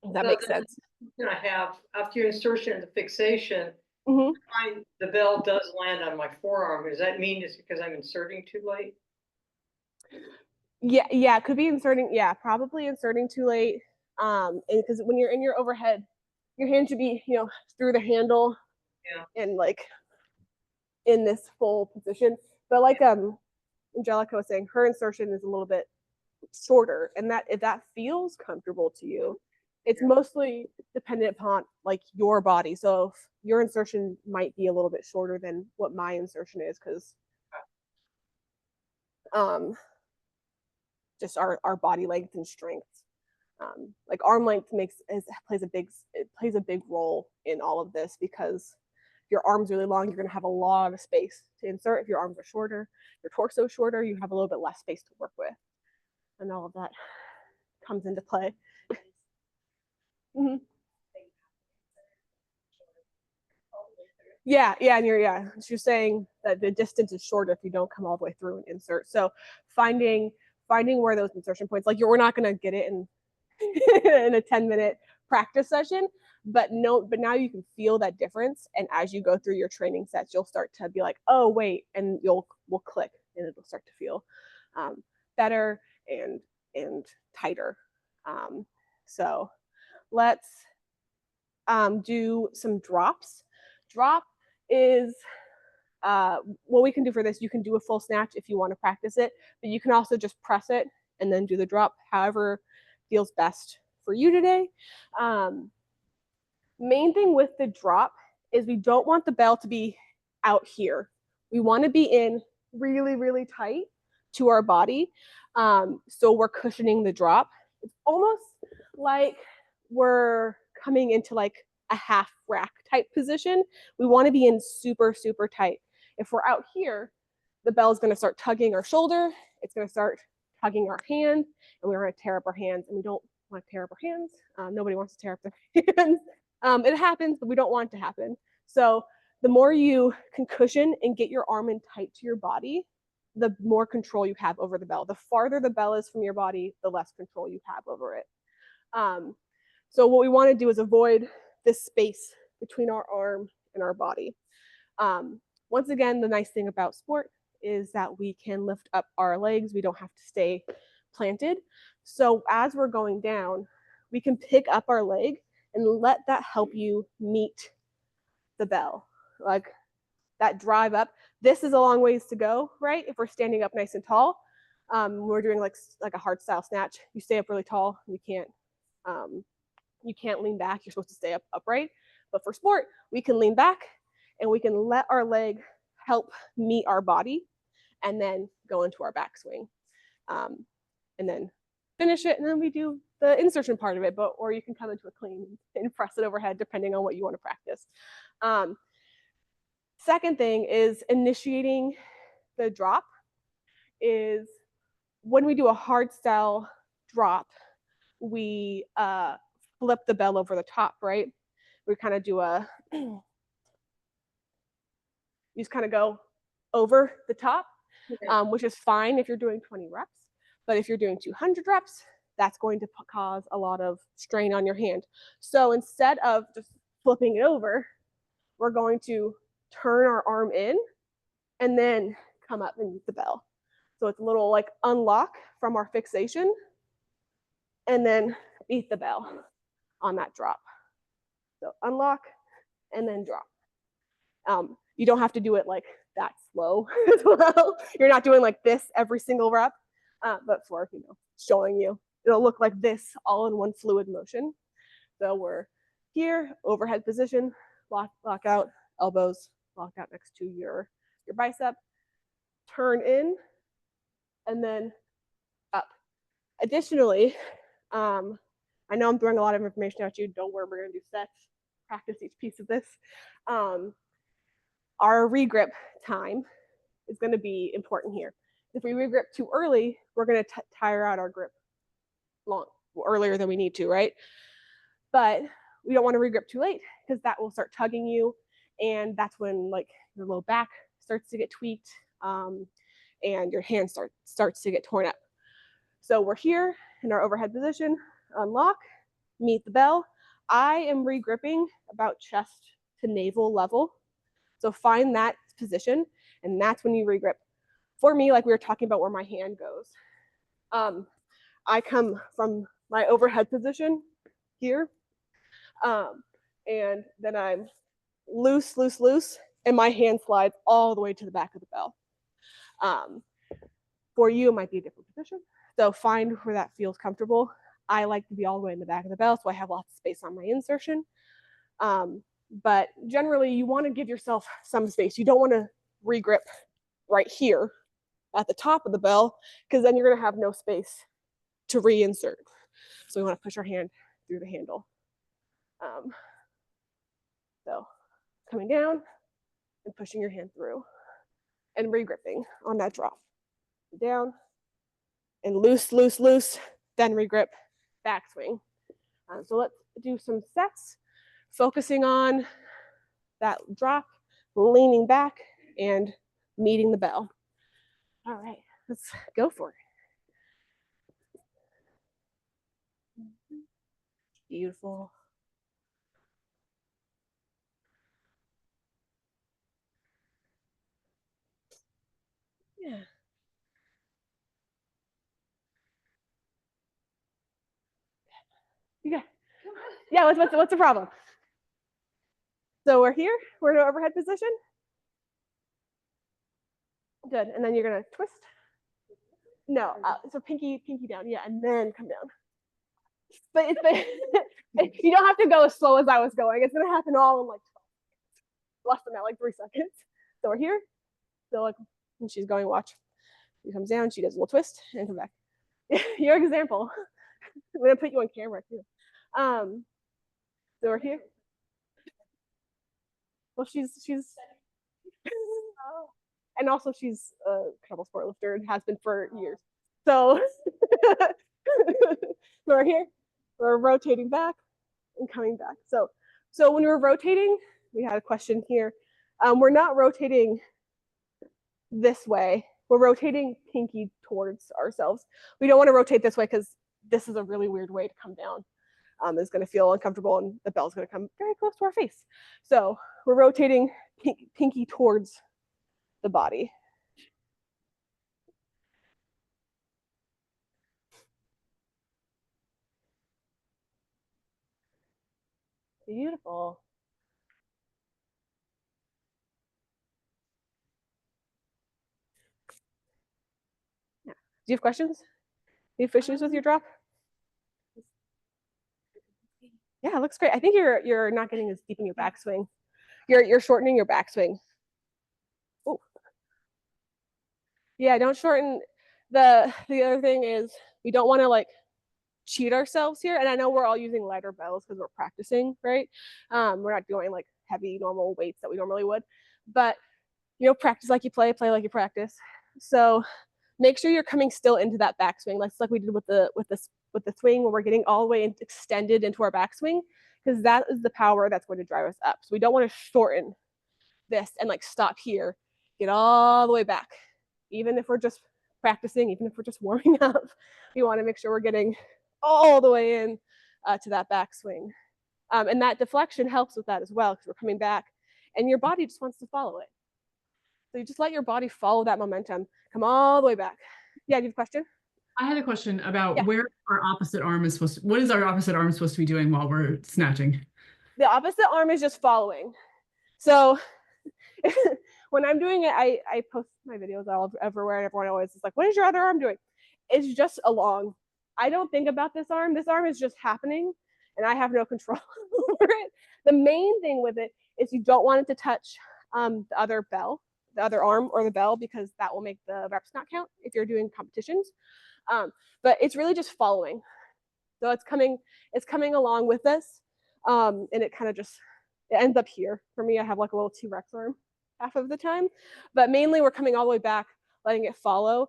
If that makes sense. I have after your insertion and the fixation, Mm-hmm. the bell does land on my forearm. Does that mean it's because I'm inserting too late? Yeah, it could be inserting. Yeah, probably inserting too late. Because when you're in your overhead, your hand should be, through the handle, and like in this full position. But like Angelica was saying, her insertion is a little bit shorter, and that if that feels comfortable to you, it's mostly dependent upon like your body. So if your insertion might be a little bit shorter than what my insertion is, because just our body length and strength. Like arm length plays a big role in all of this, because if your arm's really long, you're going to have a lot of space to insert. If your arms are shorter, your torso shorter, you have a little bit less space to work with, and all of that comes into play. Mm-hmm. Yeah, and she's saying that the distance is shorter if you don't come all the way through and insert. So finding where those insertion points, like we're not going to get it in in a 10-minute practice session, but now you can feel that difference, and as you go through your training sets, you'll start to be like, oh wait, and we'll click, and it'll start to feel better and tighter. So let's do some drops. Drop is what we can do for this. You can do a full snatch if you want to practice it, but you can also just press it and then do the drop, however feels best for you today. Main thing with the drop is we don't want the bell to be out here. We want to be in really, really tight to our body. So we're cushioning the drop. It's almost like we're coming into like a half rack type position. We want to be in super, super tight. If we're out here, the bell is going to start tugging our shoulder. It's going to start tugging our hand, and we're going to tear up our hands. And we don't want to tear up our hands. Nobody wants to tear up their hands. It happens, but we don't want it to happen. So the more you can cushion and get your arm in tight to your body, the more control you have over the bell. The farther the bell is from your body, the less control you have over it. So what we want to do is avoid this space between our arm and our body. Once again, the nice thing about sport is that we can lift up our legs. We don't have to stay planted. So as we're going down, we can pick up our leg and let that help you meet the bell. Like that drive up. This is a long ways to go, right? If we're standing up nice and tall, we're doing like a hard style snatch. You stay up really tall. You can't lean back. You're supposed to stay upright. But for sport, we can lean back and we can let our leg help meet our body and then go into our backswing. And then finish it, and then we do the insertion part of it, or you can come into a clean and press it overhead depending on what you want to practice. Second thing is initiating the drop is when we do a hard style drop, we flip the bell over the top, right? We kind of do you just kind of go over the top, which is fine if you're doing 20 reps. But if you're doing 200 reps, that's going to cause a lot of strain on your hand. So instead of just flipping it over, we're going to turn our arm in and then come up and use the bell. So it's a little like unlock from our fixation and then beat the bell on that drop. So unlock and then drop. You don't have to do it like that slow as well. You're not doing like this every single rep, but for showing you, it'll look like this all in one fluid motion. So we're here, overhead position, lock out, elbows locked out next to your bicep, turn in, and then up. Additionally, I know I'm throwing a lot of information at you. Don't worry, we're going to do sets, practice each piece of this. Our regrip time is going to be important here. If we regrip too early, we're going to tire out our grip earlier than we need to, right? But we don't want to regrip too late because that will start tugging you, and that's when like your low back starts to get tweaked, and your hand starts to get torn up. So we're here in our overhead position, unlock, meet the bell. I am regripping about chest to navel level. So find that position, and that's when you regrip. For me, like we were talking about where my hand goes, I come from my overhead position here, and then I'm loose, and my hand slides all the way to the back of the bell. For you, it might be a different position. So find where that feels comfortable. I like to be all the way in the back of the bell, so I have lots of space on my insertion. But generally, you want to give yourself some space. You don't want to regrip right here at the top of the bell, because then you're going to have no space to reinsert. So we want to push our hand through the handle. So coming down and pushing your hand through and regripping on that drop. Down and loose, then regrip, backswing. So let's do some sets, focusing on that drop, leaning back, and meeting the bell. All right, let's go for it. Beautiful. Yeah. Yeah, what's the problem? So we're here, we're in an overhead position. Good, and then you're gonna twist. No, so pinky down, yeah, and then come down. But you don't have to go as slow as I was going. It's gonna happen all in like less than that, like 3 seconds. So we're here. So like when she's going, watch. She comes down, she does a little twist and come back. Your example. I'm gonna put you on camera too. So we're here. Well, she's and also she's a kettlebell sport lifter and has been for years. So, so we're here. We're rotating back and coming back. So when we're rotating, we had a question here. We're not rotating this way. We're rotating pinky towards ourselves. We don't want to rotate this way because this is a really weird way to come down. It's going to feel uncomfortable and the bell's going to come very close to our face. So we're rotating pinky towards the body. Beautiful. Yeah. Do you have questions? Do you have issues with your drop? Yeah, it looks great. I think you're not getting as deep in your backswing. You're shortening your backswing. Oh. Yeah, don't shorten. The other thing is we don't want to like cheat ourselves here. And I know we're all using lighter bells because we're practicing, right? We're not doing like heavy normal weights that we normally would, but practice like you play like you practice. So make sure you're coming still into that backswing. That's like we did with the swing where we're getting all the way extended into our backswing, because that is the power that's going to drive us up. So we don't want to shorten this and like stop here, get all the way back. Even if we're just practicing, even if we're just warming up, we want to make sure we're getting all the way in to that backswing. And that deflection helps with that as well, because we're coming back and your body just wants to follow it. So you just let your body follow that momentum, come all the way back. Yeah, do you have a question? I had a question about where our opposite arm is supposed to, what is our opposite arm supposed to be doing while we're snatching? The opposite arm is just following. So when I'm doing it, I post my videos all everywhere, and everyone always is like, what is your other arm doing? It's just along. I don't think about this arm. This arm is just happening, and I have no control over it. The main thing with it is you don't want it to touch the other bell, the other arm or the bell, because that will make the reps not count if you're doing competitions. But it's really just following. So it's coming along with this, and it kind of just it ends up here. For me, I have like a little T-Rex arm half of the time, but mainly we're coming all the way back, letting it follow,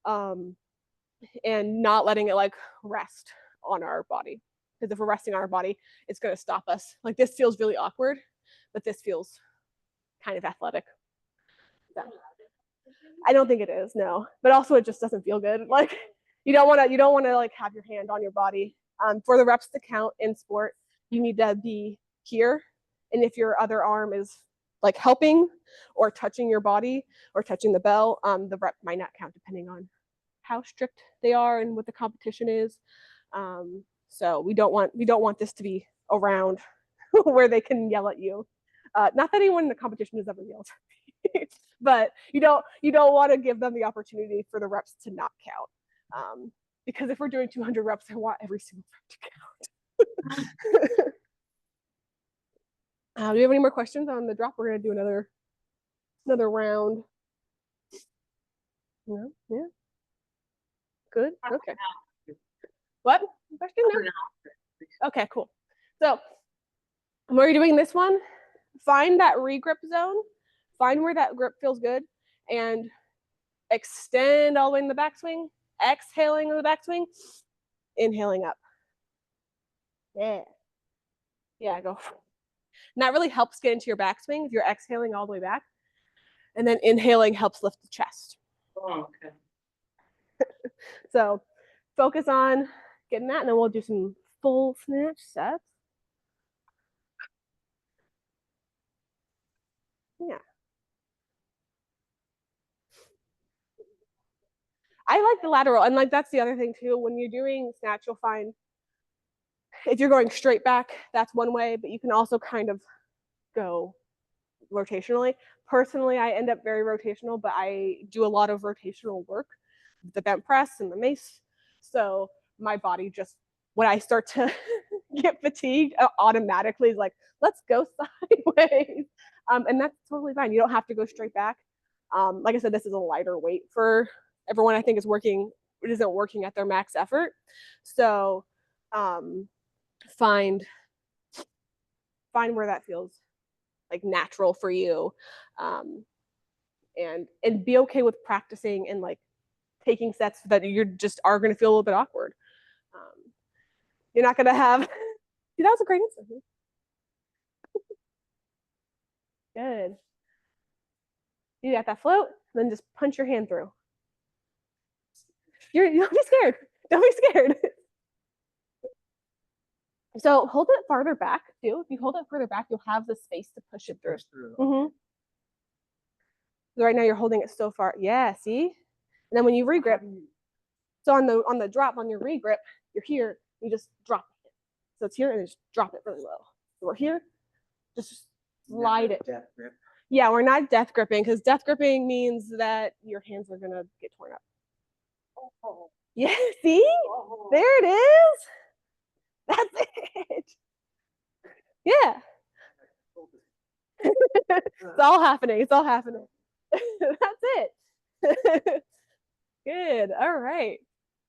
and not letting it like rest on our body. Because if we're resting on our body, it's going to stop us. Like this feels really awkward, but this feels kind of athletic. Yeah. I don't think it is, no. But also it just doesn't feel good. Like you don't want to like have your hand on your body. For the reps to count in sport, you need to be here. And if your other arm is like helping or touching your body or touching the bell, the rep might not count depending on how strict they are and what the competition is. So we don't want this to be around where they can yell at you. Not that anyone in the competition has ever yelled at me, but you don't want to give them the opportunity for the reps to not count. Because if we're doing 200 reps, I want every single rep to count. Do you have any more questions on the drop? We're gonna do another round. No? Yeah. Good. Okay. What question? No? Okay, cool. So when you're doing this one, find that regrip zone, find where that grip feels good, and extend all the way in the backswing, exhaling in the backswing, inhaling up. Yeah. Yeah, go. And that really helps get into your backswing if you're exhaling all the way back. And then inhaling helps lift the chest. Oh, okay. So focus on getting that, and then we'll do some full snatch sets. Yeah. I like the lateral, and like that's the other thing too. When you're doing snatch, you'll find if you're going straight back, that's one way, but you can also kind of go rotationally. Personally, I end up very rotational, but I do a lot of rotational work, the bent press and the mace. So my body just, when I start to get fatigued, automatically is like, let's go sideways. And that's totally fine. You don't have to go straight back. Like I said, this is a lighter weight for everyone I think is working, it isn't working at their max effort. So find where that feels like natural for you, and be okay with practicing and like taking sets that you're just are going to feel a little bit awkward. You're not going to have. See, that was a great answer. Good. You got that float, then just punch your hand through. Don't be scared. Don't be scared. So hold it farther back too. If you hold it further back, you'll have the space to push it through. Mm-hmm. So right now you're holding it so far. Yeah, see? And then when you regrip, so on the drop, on your regrip, you're here, you just drop it. So it's here and just drop it really low. So we're here, just slide it. Death grip. Yeah, we're not death gripping, because death gripping means that your hands are gonna get torn up. Oh. Yeah, see? Oh. There it is. That's it. Yeah. It's all happening. It's all happening. That's it. Good. All right.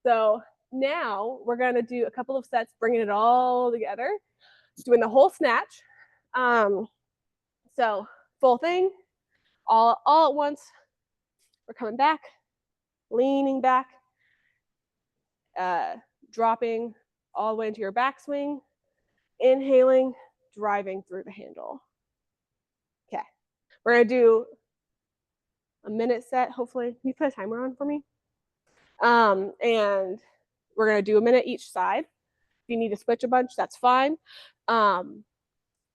So now we're going to do a couple of sets, bringing it all together, just doing the whole snatch. So full thing, all at once. We're coming back, leaning back, dropping all the way into your backswing, inhaling, driving through the handle. Okay. We're going to do a minute set, hopefully. Can you put a timer on for me? And we're going to do a minute each side. If you need to switch a bunch, that's fine.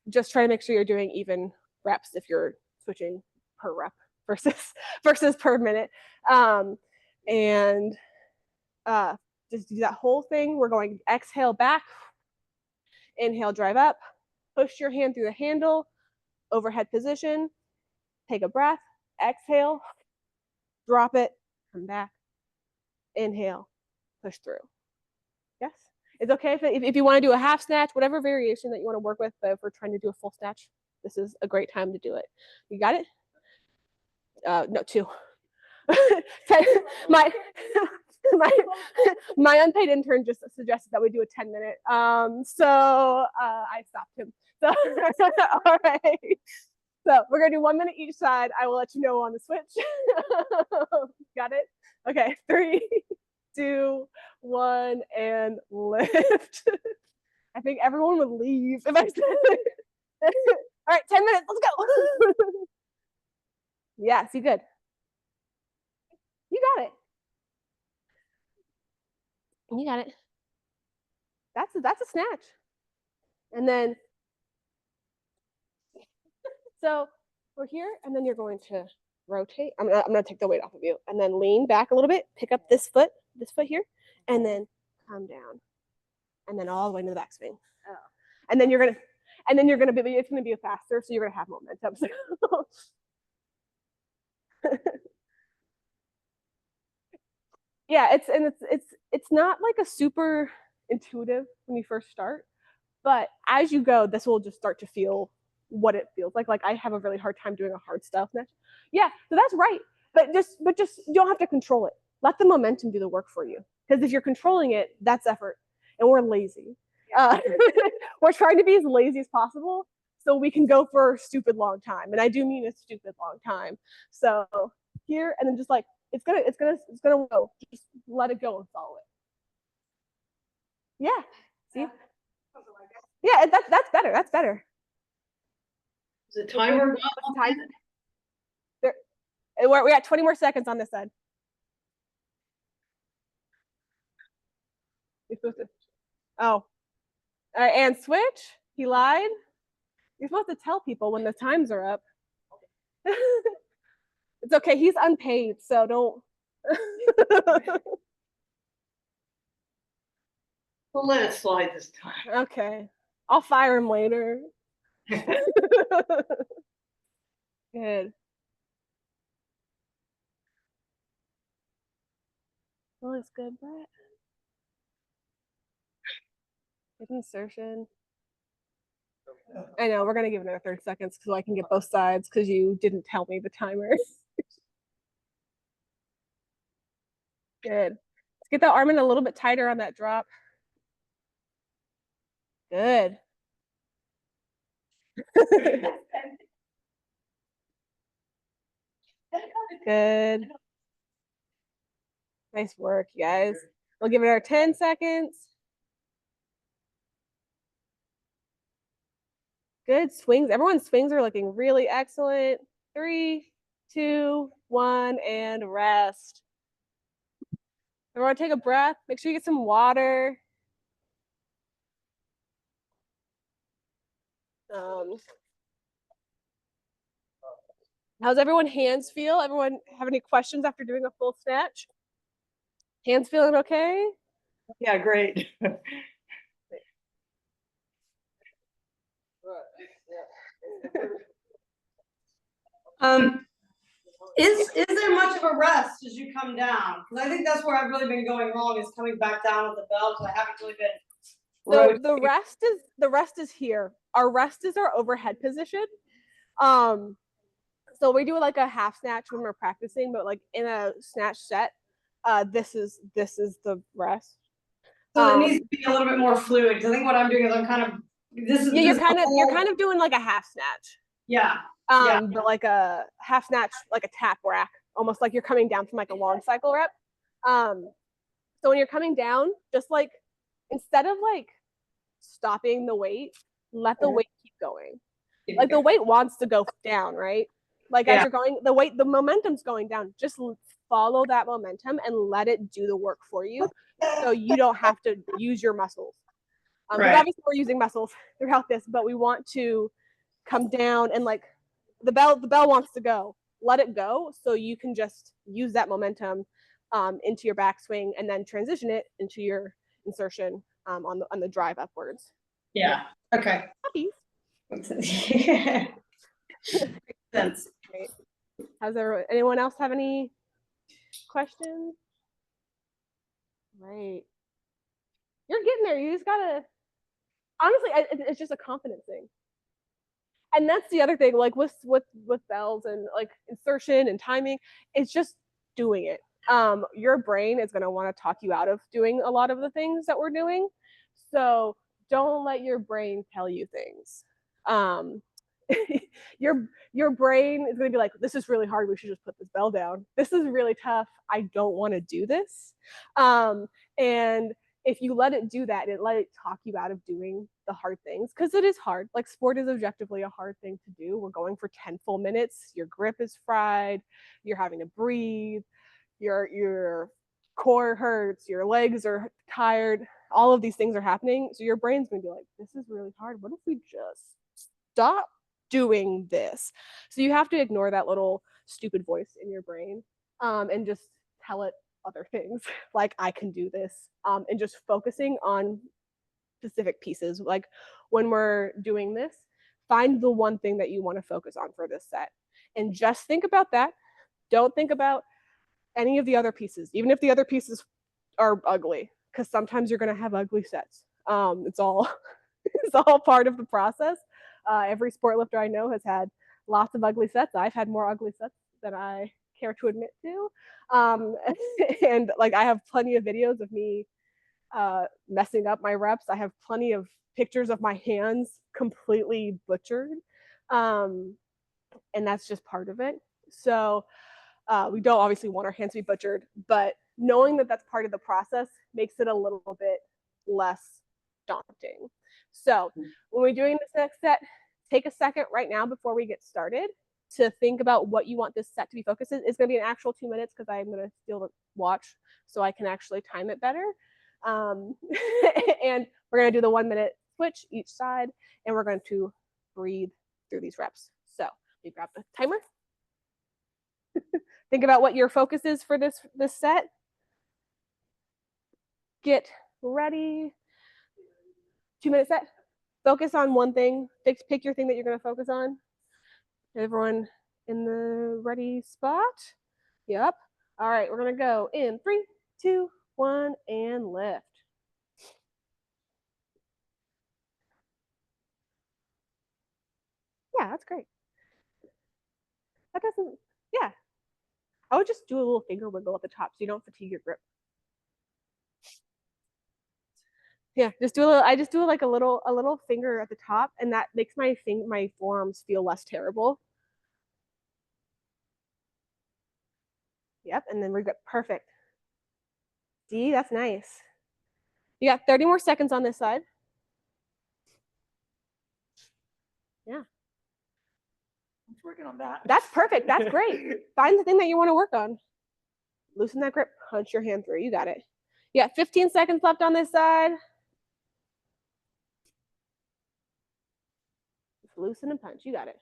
Just try to make sure you're doing even reps if you're switching per rep versus per minute. And just do that whole thing. We're going exhale back, inhale, drive up, push your hand through the handle, overhead position, take a breath, exhale, drop it, come back, inhale, push through. Yes? It's okay if you want to do a half snatch, whatever variation that you want to work with, but if we're trying to do a full snatch, this is a great time to do it. You got it? No, 2. my unpaid intern just suggested that we do a 10-minute. So I stopped him. So all right. So we're gonna do 1 minute each side. I will let you know on the switch. Got it? Okay, 3, 2, 1, and lift. I think everyone would leave if I said it. All right, 10 minutes, let's go. Yeah, see, good. You got it. You got it. That's a snatch. And then, so we're here, and then you're going to rotate. I'm gonna take the weight off of you, and then lean back a little bit, pick up this foot here, and then come down, and then all the way to the backswing. Oh. And then you're gonna be, it's gonna be faster, so you're gonna have momentum. So. Yeah, it's not like a super intuitive when you first start, but as you go, this will just start to feel what it feels like. Like I have a really hard time doing a hard style snatch. Yeah, so that's right. But just you don't have to control it. Let the momentum do the work for you. Because if you're controlling it, that's effort, and we're lazy. We're trying to be as lazy as possible so we can go for a stupid long time, and I do mean a stupid long time. So here, and then just like it's gonna go. Just let it go and follow it. Yeah. See? Yeah, that's better. That's better. Is the timer time? We got 20 more seconds on this side. You're supposed to. Oh. All right, and switch. He lied. You're supposed to tell people when the times are up. It's okay. He's unpaid, so don't. We'll let it slide this time. Okay. I'll fire him later. Good. Well, it's good, Brett. Good insertion. I know, we're going to give it another 30 seconds so I can get both sides because you didn't tell me the timer. Good. Let's get that arm in a little bit tighter on that drop. Good. Good. Nice work, you guys. We'll give it our 10 seconds. Good swings. Everyone's swings are looking really excellent. 3, 2, 1, and rest. Everyone take a breath. Make sure you get some water. How's everyone hands feel? Everyone have any questions after doing a full snatch? Hands feeling okay? Yeah, great. Is there much of a rest as you come down? Because I think that's where I've really been going wrong, is coming back down with the belt. I haven't really been. So the rest is here. Our rest is our overhead position. So we do like a half snatch when we're practicing, but like in a snatch set, this is the rest. So it needs to be a little bit more fluid. Because I think what I'm doing is I'm kind of yeah, you're kind of doing like a half snatch. Yeah. But like a half snatch, like a tap rack, almost like you're coming down from like a long cycle rep. So when you're coming down, just like instead of like stopping the weight, let the weight keep going. Like the weight wants to go down, right? Like as you're going, the momentum's going down. Just follow that momentum and let it do the work for you, so you don't have to use your muscles. Because obviously we're using muscles throughout this, but we want to come down and like the bell wants to go. Let it go, so you can just use that momentum into your backswing and then transition it into your insertion on the drive upwards. Yeah. Okay. That's great. How's everyone? Anyone else have any questions? Right. You're getting there. You just gotta. Honestly, it's just a confidence thing. And that's the other thing, like with bells and like insertion and timing, it's just doing it. Your brain is going to want to talk you out of doing a lot of the things that we're doing. So don't let your brain tell you things. Your brain is going to be like, this is really hard. We should just put this bell down. This is really tough. I don't want to do this. And if you let it do that and let it talk you out of doing the hard things, because it is hard. Like sport is objectively a hard thing to do. We're going for 10 full minutes. Your grip is fried. You're having to breathe. Your core hurts. Your legs are tired. All of these things are happening. So your brain's gonna be like, this is really hard. What if we just stop doing this? So you have to ignore that little stupid voice in your brain and just tell it other things like I can do this, and just focusing on specific pieces. Like when we're doing this, find the one thing that you want to focus on for this set and just think about that. Don't think about any of the other pieces, even if the other pieces are ugly, because sometimes you're going to have ugly sets. It's all it's all part of the process. Every sport lifter I know has had lots of ugly sets. I've had more ugly sets than I care to admit to. And like I have plenty of videos of me messing up my reps. I have plenty of pictures of my hands completely butchered. And that's just part of it. So we don't obviously want our hands to be butchered, but knowing that that's part of the process makes it a little bit less daunting. So when we're doing this next set, take a second right now before we get started to think about what you want this set to be focused on. It's going to be an actual 2 minutes because I'm going to steal the watch so I can actually time it better. And we're going to do the 1 minute switch each side, and we're going to breathe through these reps. So we grab the timer. Think about what your focus is for this set. Get ready. 2 minute set. Focus on one thing. Pick your thing that you're going to focus on. Everyone in the ready spot? Yep. All right, we're going to go in 3, 2, 1, and lift. Yeah, that's great. That doesn't, yeah. I would just do a little finger wiggle at the top so you don't fatigue your grip. Yeah, just do a little. I just do like a little finger at the top, and that makes my forearms feel less terrible. Yep, and then we got perfect. See, that's nice. You got 30 more seconds on this side. Yeah. I'm working on that. That's perfect. That's great. Find the thing that you want to work on. Loosen that grip, punch your hand through. You got it. You got 15 seconds left on this side. Just loosen and punch. You got it.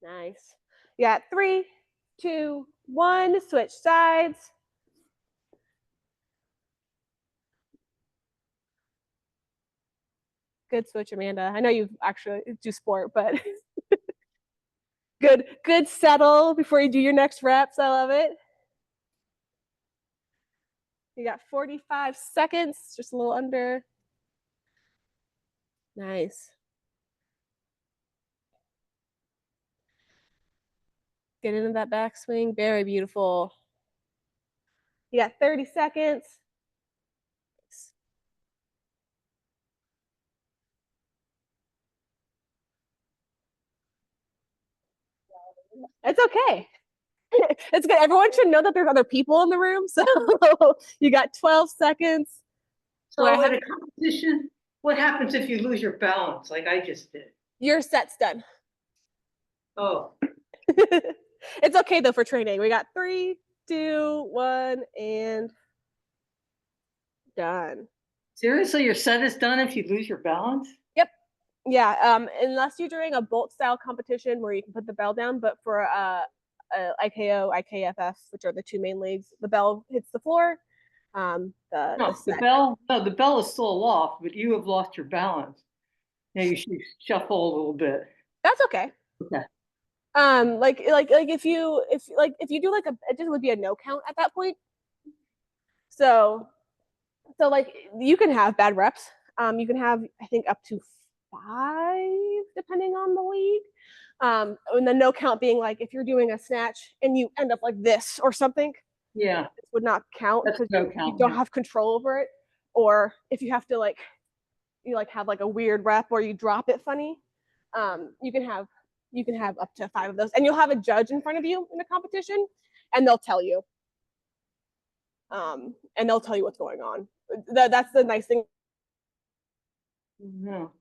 Nice. You got 3, 2, 1. Switch sides. Good switch, Amanda. I know you actually do sport, but good settle before you do your next reps. I love it. You got 45 seconds, just a little under. Nice. Get into that backswing. Very beautiful. You got 30 seconds. It's okay. It's good. Everyone should know that there's other people in the room. So you got 12 seconds. So at a competition, what happens if you lose your balance like I just did? Your set's done. Oh, It's okay though for training. We got 3, 2, 1, and done. seriously, your set is done if you lose your balance? Yep. Yeah. Unless you're doing a bolt style competition where you can put the bell down, but for IKO, IKFF, which are the two main leagues, the bell hits the floor. No, the bell is still aloft, but you have lost your balance. Now you should shuffle a little bit. That's okay. Okay. Like if you do like it just would be a no count at that point. So like you can have bad reps. You can have I think up to 5 depending on the league. And the no count being like if you're doing a snatch and you end up like this or something. Yeah. This would not count because no you don't have control over it. Or if you have to like you like have like a weird rep or you drop it funny, you can have up to 5 of those, and you'll have a judge in front of you in the competition, and they'll tell you, what's going on. That's the nice thing. No.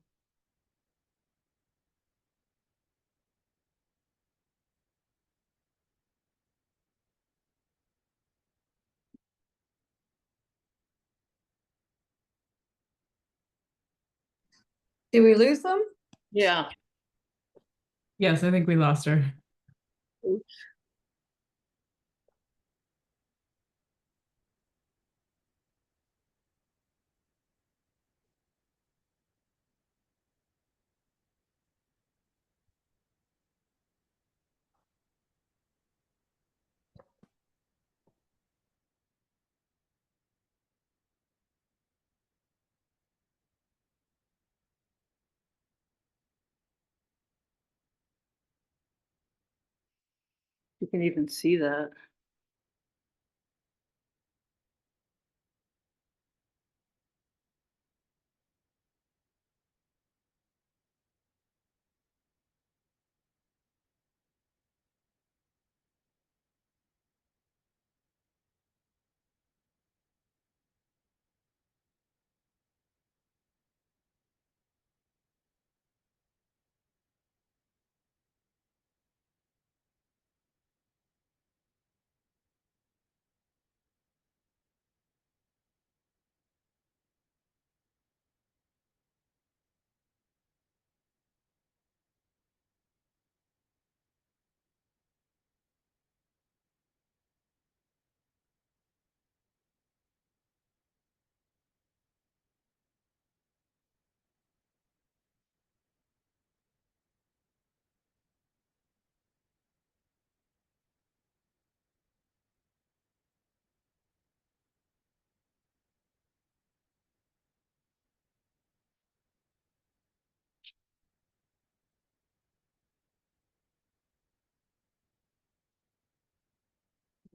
Did we lose them? Yeah. Yes, I think we lost her. Oops. You can even see that.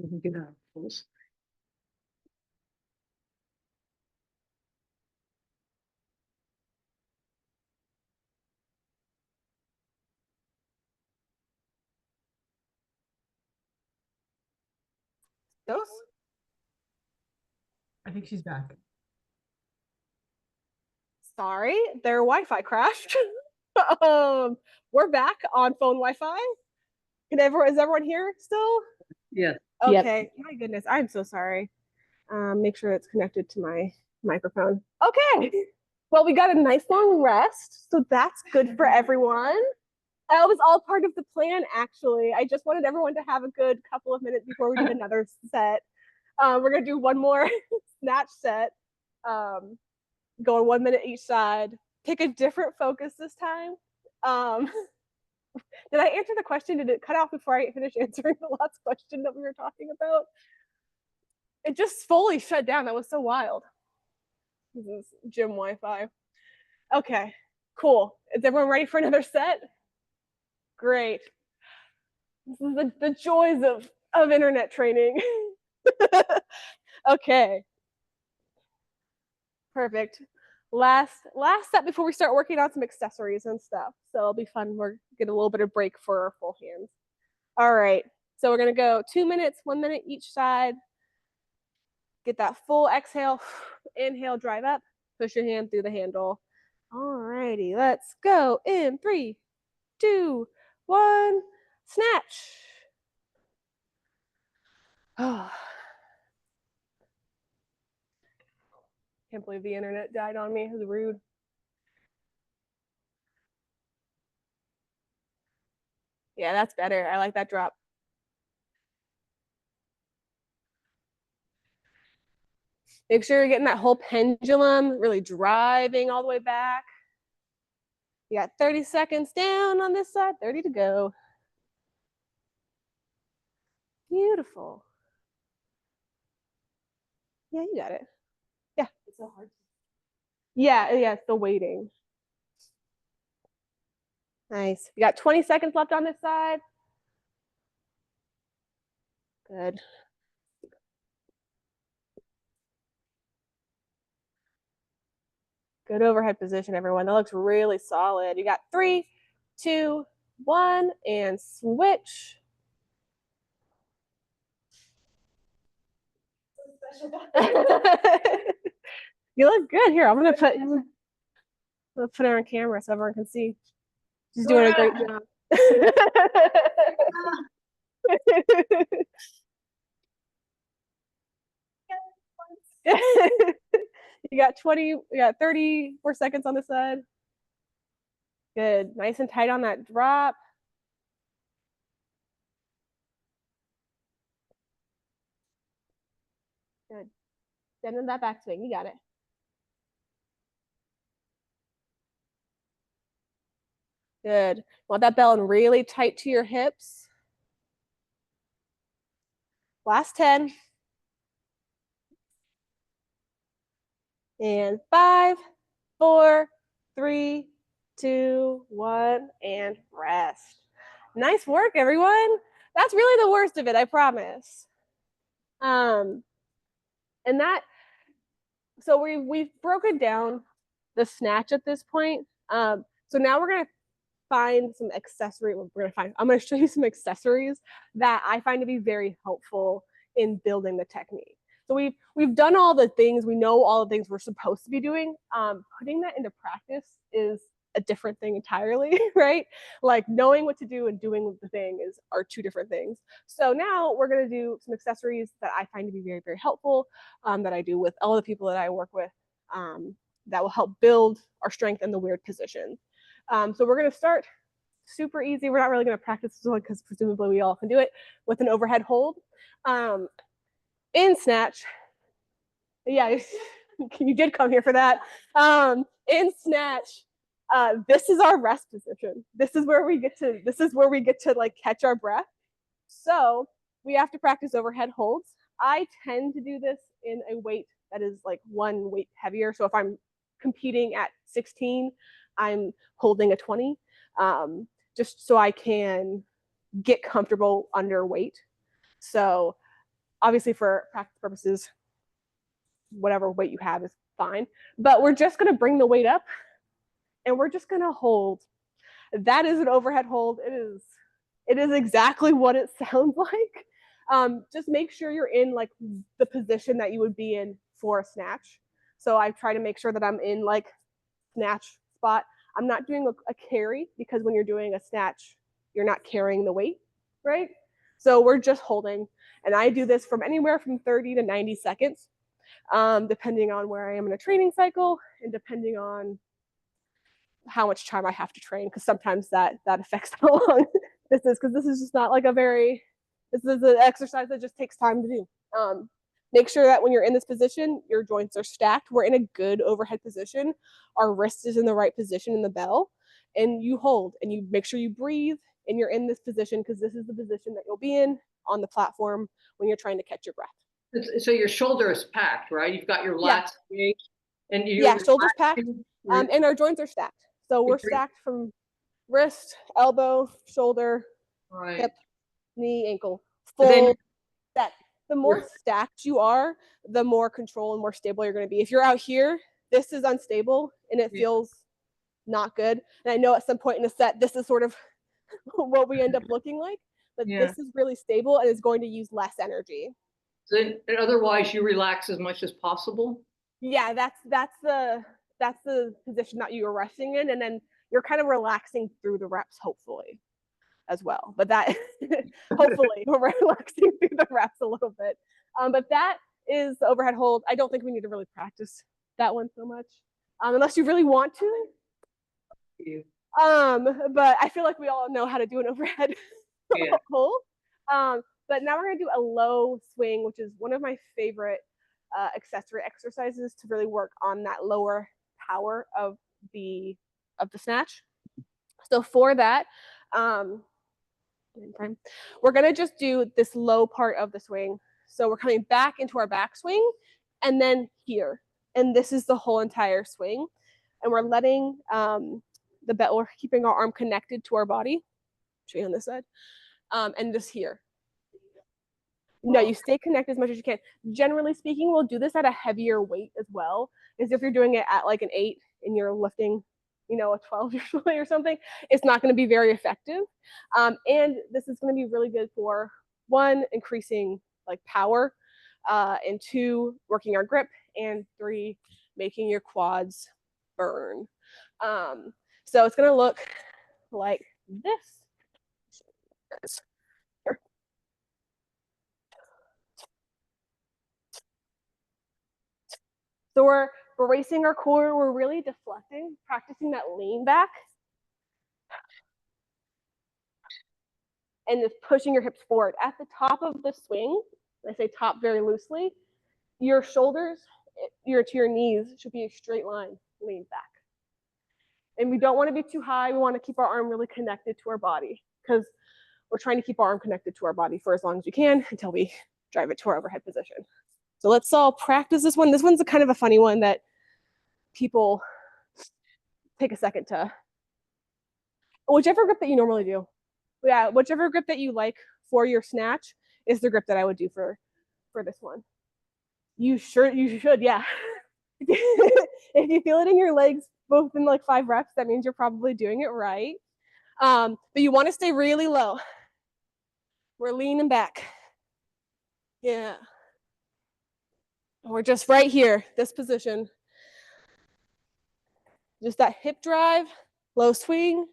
Let me get out of pulse. Those? I think she's back. Sorry, their Wi-Fi crashed. We're back on phone Wi-Fi. Is everyone here still? Yes. Yep. Okay. My goodness, I'm so sorry. Make sure it's connected to my microphone. Okay. Well, we got a nice long rest, so that's good for everyone. That was all part of the plan, actually. I just wanted everyone to have a good couple of minutes before we do another set. We're gonna do one more snatch set. Going 1 minute each side. Pick a different focus this time. Did I answer the question? Did it cut off before I finished answering the last question that we were talking about? It just fully shut down. That was so wild. This is gym Wi-Fi. Okay, cool. Is everyone ready for another set? Great. This is the joys of internet training. Okay. Perfect. Last step before we start working on some accessories and stuff. So it'll be fun. We're get a little bit of break for our full hands. All right. So we're gonna go 2 minutes, 1 minute each side. Get that full exhale. Inhale, drive up. Push your hand through the handle. All righty. Let's go in 3, 2, 1. Snatch. Oh. Can't believe the internet died on me. It was rude. Yeah, that's better. I like that drop. Make sure you're getting that whole pendulum, really driving all the way back. You got 30 seconds down on this side, 30 to go. Beautiful. Yeah, you got it. Yeah. It's so hard. Yeah, it's the waiting. Nice. You got 20 seconds left on this side. Good. Good overhead position, everyone. That looks really solid. You got 3, 2, 1, and switch. You look good. Here, I'm gonna put her on camera so everyone can see. She's doing a great job. You got 30 more seconds on the side. Good. Nice and tight on that drop. Good. Send in that back swing. You got it. Good. Want that bell really tight to your hips. Last 10. And 5, 4, 3, 2, 1, and rest. Nice work, everyone. That's really the worst of it, I promise. And that, so we've broken down the snatch at this point. So now we're gonna find some accessory. I'm gonna show you some accessories that I find to be very helpful in building the technique. So we've done all the things, we know all the things we're supposed to be doing. Putting that into practice is a different thing entirely, right? Like knowing what to do and doing the thing are two different things. So now we're gonna do some accessories that I find to be very, very helpful, that I do with all the people that I work with, that will help build our strength in the weird positions. So we're gonna start super easy. We're not really gonna practice this one because presumably we all can do it with an overhead hold. In snatch, yeah, you did come here for that. In snatch, this is our rest position. This is where we get to like catch our breath. So we have to practice overhead holds. I tend to do this in a weight that is like one weight heavier. So if I'm competing at 16, I'm holding a 20, just so I can get comfortable under weight. So Obviously for practice purposes, whatever weight you have is fine, but we're just gonna bring the weight up and we're just gonna hold. That is an overhead hold. It is exactly what it sounds like. Just make sure you're in like the position that you would be in for a snatch. So I try to make sure that I'm in like snatch spot. I'm not doing a carry because when you're doing a snatch, you're not carrying the weight, right? So we're just holding. And I do this from anywhere from 30 to 90 seconds, depending on where I am in a training cycle and depending on how much time I have to train, because sometimes that affects how long this is, because this is just not like this is an exercise that just takes time to do. Make sure that when you're in this position, your joints are stacked. We're in a good overhead position. Our wrist is in the right position in the bell, and you hold and you make sure you breathe and you're in this position, because this is the position that you'll be in on the platform when you're trying to catch your breath. So your shoulder is packed, right? You've got your lats engaged, and Shoulders packed, and our joints are stacked. So we're stacked from wrist, elbow, shoulder, hip, knee, ankle, full set. The more stacked you are, the more control and more stable you're going to be. If you're out here, this is unstable and it feels not good. And I know at some point in the set, this is sort of what we end up looking like, but this is really stable and is going to use less energy. So otherwise you relax as much as possible? Yeah, that's the position that you are resting in, and then you're kind of relaxing through the reps, hopefully, as well. But that hopefully we're relaxing through the reps a little bit. But that is the overhead hold. I don't think we need to really practice that one so much, unless you really want to. But I feel like we all know how to do an overhead hold. But now we're gonna do a low swing, which is one of my favorite accessory exercises to really work on that lower power of the snatch. So for that, we're gonna just do this low part of the swing. So we're coming back into our back swing and then here. And this is the whole entire swing. And we're letting we're keeping our arm connected to our body. Show you on this side. And just here. No, you stay connected as much as you can. Generally speaking, we'll do this at a heavier weight as well. Is if you're doing it at like an 8 and you're lifting, a 12 usually or something, it's not going to be very effective. And this is going to be really good for 1, increasing like power, and 2, working our grip, and 3, making your quads burn. So it's going to look like this. So we're bracing our core, we're really deflecting, practicing that lean back. And just pushing your hips forward. At the top of the swing, I say top very loosely, your shoulders to your knees should be a straight line, lean back. And we don't want to be too high. We want to keep our arm really connected to our body, because we're trying to keep our arm connected to our body for as long as we can until we drive it to our overhead position. So let's all practice this one. This one's a kind of a funny one that people take a second to. Whichever grip that you normally do. Yeah, whichever grip that you like for your snatch is the grip that I would do for this one. You should, yeah. If you feel it in your legs, both in like 5 reps, that means you're probably doing it right. But you want to stay really low. We're leaning back. Yeah. We're just right here, this position. Just that hip drive, low swing.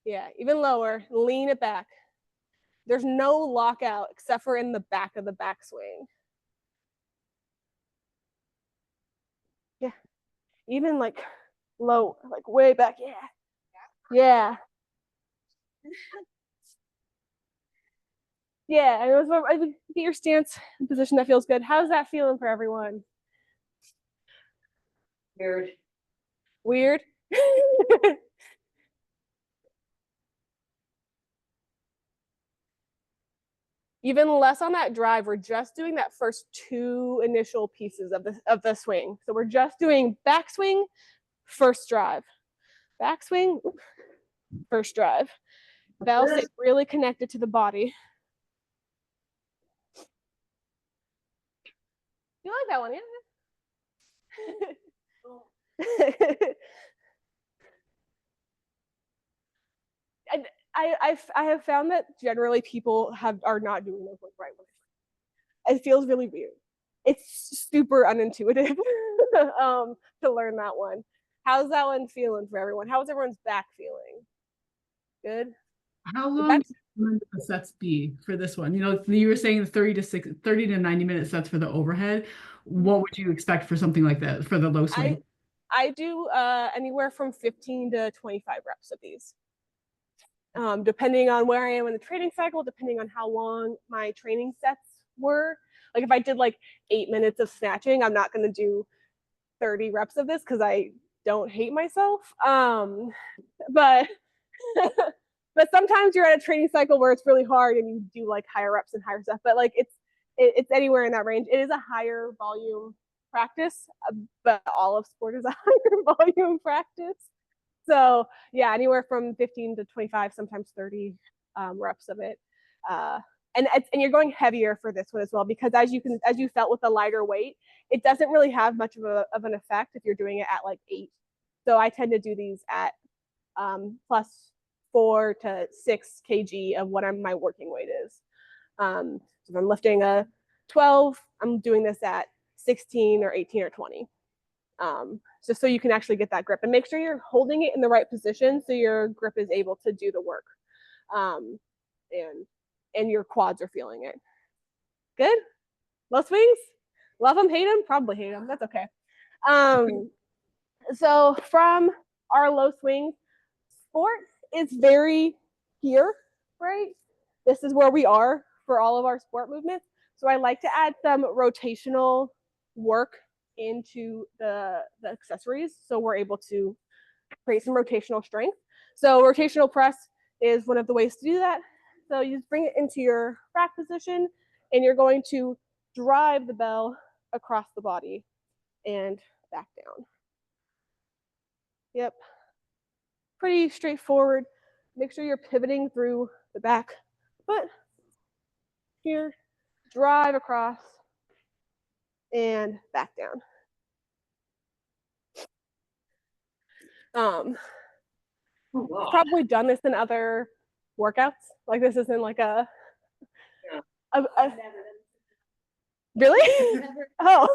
Yeah, even lower, lean it back. There's no lockout except for in the back of the backswing. Yeah, even like low, like way back, yeah. Yeah. Yeah, I get your stance and position that feels good. How's that feeling for everyone? Weird. Weird? Even less on that drive. We're just doing that first 2 initial pieces of the swing. So we're just doing backswing, first drive. Backswing, first drive. Bell stays really connected to the body. You like that one, yeah? And I have found that generally people are not doing those ones right. It feels really weird. It's super unintuitive to learn that one. How's that one feeling for everyone? How's everyone's back feeling? Good. How long should the sets be for this one? You know, you were saying 30 to 90 minute sets for the overhead. What would you expect for something like that for the low swing? I do anywhere from 15 to 25 reps of these. Depending on where I am in the training cycle, depending on how long my training sets were. Like if I did like 8 minutes of snatching, I'm not going to do 30 reps of this because I don't hate myself. But but sometimes you're at a training cycle where it's really hard and you do like higher reps and higher stuff. But like it's anywhere in that range. It is a higher volume practice, but all of sport is a higher volume practice. So yeah, anywhere from 15 to 25, sometimes 30 reps of it. And you're going heavier for this one as well, because as you felt with the lighter weight, it doesn't really have much of an effect if you're doing it at like 8. So I tend to do these at plus 4 to 6 kg of what my working weight is. So if I'm lifting a 12, I'm doing this at 16 or 18 or 20. Just so you can actually get that grip, and make sure you're holding it in the right position so your grip is able to do the work, and your quads are feeling it. Good. Low swings, love them, hate them, probably hate them. That's okay. So from our low swings, sport is very here, right? This is where we are for all of our sport movements. So I like to add some rotational work into the accessories, so we're able to create some rotational strength. So rotational press is one of the ways to do that. So you just bring it into your rack position, and you're going to drive the bell across the body and back down. Yep. Pretty straightforward. Make sure you're pivoting through the back foot. Here, drive across and back down. I've probably done this in other workouts. Like this isn't like a really? Oh.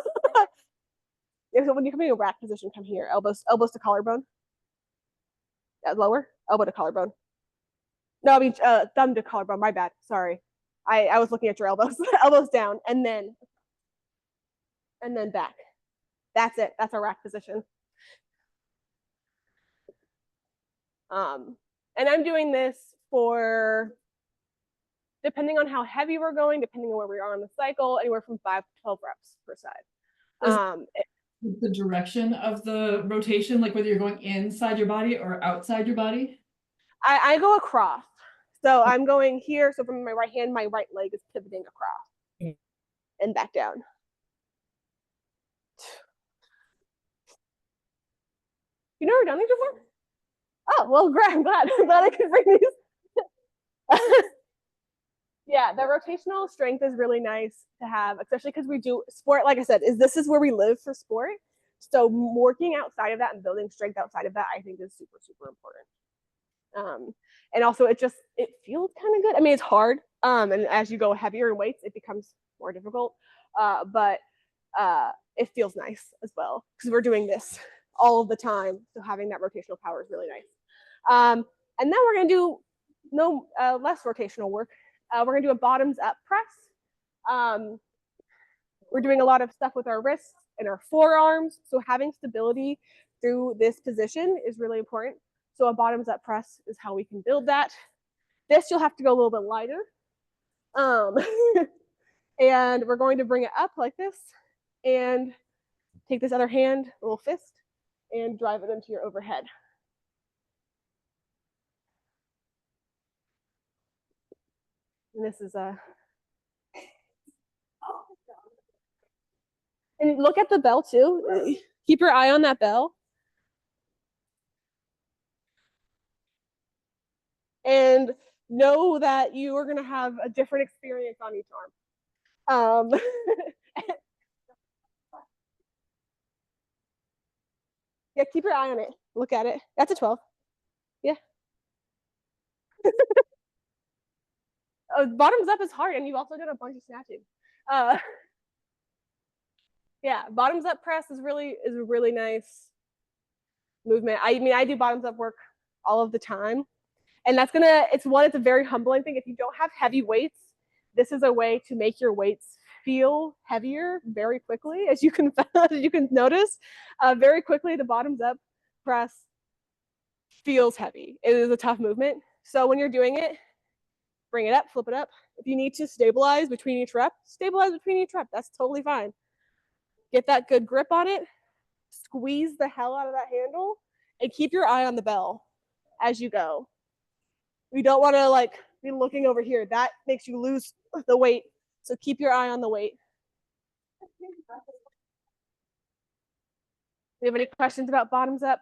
Yeah, so when you come in a rack position, come here. Elbows to collarbone. Yeah, lower. Elbow to collarbone. No, I mean thumb to collarbone. My bad. Sorry. I was looking at your elbows. Elbows down, and then back. That's it. That's our rack position. And I'm doing this for, depending on how heavy we're going, depending on where we are on the cycle, anywhere from 5 to 12 reps per side. The direction of the rotation, like whether you're going inside your body or outside your body? I go across. So I'm going here. So from my right hand, my right leg is pivoting across and back down. You never done these before? Oh, well, I'm glad I could bring these. Yeah, the rotational strength is really nice to have, especially because we do sport. Like I said, this is where we live for sport. So working outside of that and building strength outside of that, I think is super, super important. And also it feels kind of good. I mean, it's hard. And as you go heavier in weights, it becomes more difficult. But it feels nice as well because we're doing this all of the time. So having that rotational power is really nice. And then we're going to do less rotational work. We're going to do a bottoms up press. We're doing a lot of stuff with our wrists and our forearms. So having stability through this position is really important. So a bottoms up press is how we can build that. This you'll have to go a little bit lighter. And we're going to bring it up like this and take this other hand, a little fist, and drive it into your overhead. And this is and look at the bell too. Keep your eye on that bell. And know that you are going to have a different experience on each arm. Yeah, keep your eye on it. Look at it. That's a 12. Yeah. Bottoms up is hard, and you've also done a bunch of snatching. Yeah, bottoms up press is a really nice movement. I mean, I do bottoms up work all of the time, and it's a very humbling thing. If you don't have heavy weights, this is a way to make your weights feel heavier very quickly, as you can notice. Very quickly, the bottoms up press feels heavy. It is a tough movement. So when you're doing it, bring it up, flip it up. If you need to stabilize between each rep, stabilize between each rep. That's totally fine. Get that good grip on it. Squeeze the hell out of that handle, and keep your eye on the bell as you go. We don't want to like be looking over here. That makes you lose the weight. So keep your eye on the weight. Do you have any questions about bottoms up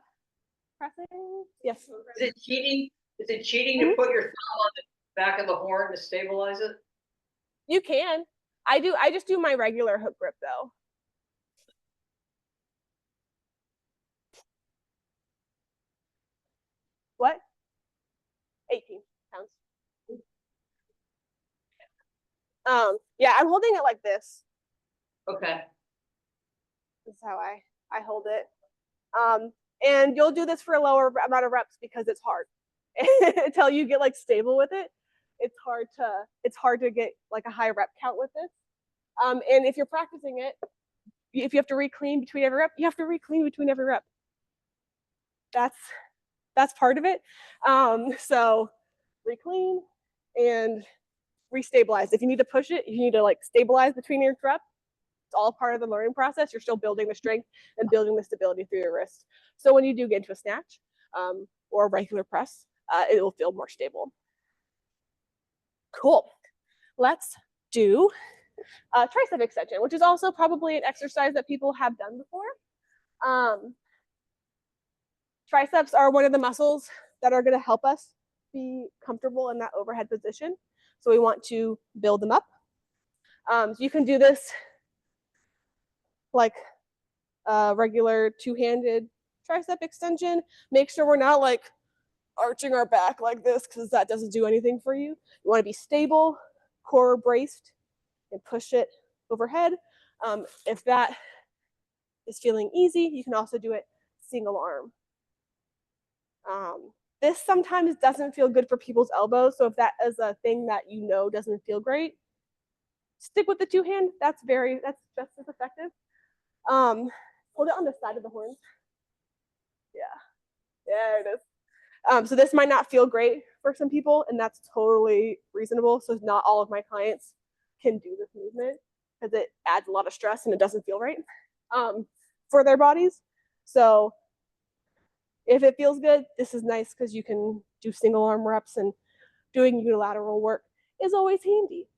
pressing? Yes. Is it cheating? Is it cheating to put your thumb on the back of the horn to stabilize it? You can. I just do my regular hook grip though. What? 18 pounds. Yeah, I'm holding it like this. Okay. This is how I hold it. And you'll do this for a lower amount of reps because it's hard. Until you get like stable with it, it's hard to get like a high rep count with this. And if you're practicing it, if you have to re-clean between every rep, you have to re-clean between every rep. That's part of it. So re-clean and re-stabilize. If you need to push it, if you need to like stabilize between each rep, it's all part of the learning process. You're still building the strength and building the stability through your wrist. So when you do get into a snatch or a regular press, it will feel more stable. Cool. Let's do tricep extension, which is also probably an exercise that people have done before. Triceps are one of the muscles that are going to help us be comfortable in that overhead position. So we want to build them up. So you can do this like a regular two-handed tricep extension. Make sure we're not like arching our back like this because that doesn't do anything for you. You want to be stable, core braced, and push it overhead. If that is feeling easy, you can also do it single arm. This sometimes doesn't feel good for people's elbows, so if that is a thing that you know doesn't feel great, stick with the two hand. That's just as effective. Hold it on the side of the horns. Yeah, there it is. So this might not feel great for some people, and that's totally reasonable. So not all of my clients can do this movement because it adds a lot of stress and it doesn't feel right for their bodies. So if it feels good, this is nice because you can do single arm reps, and doing unilateral work is always handy.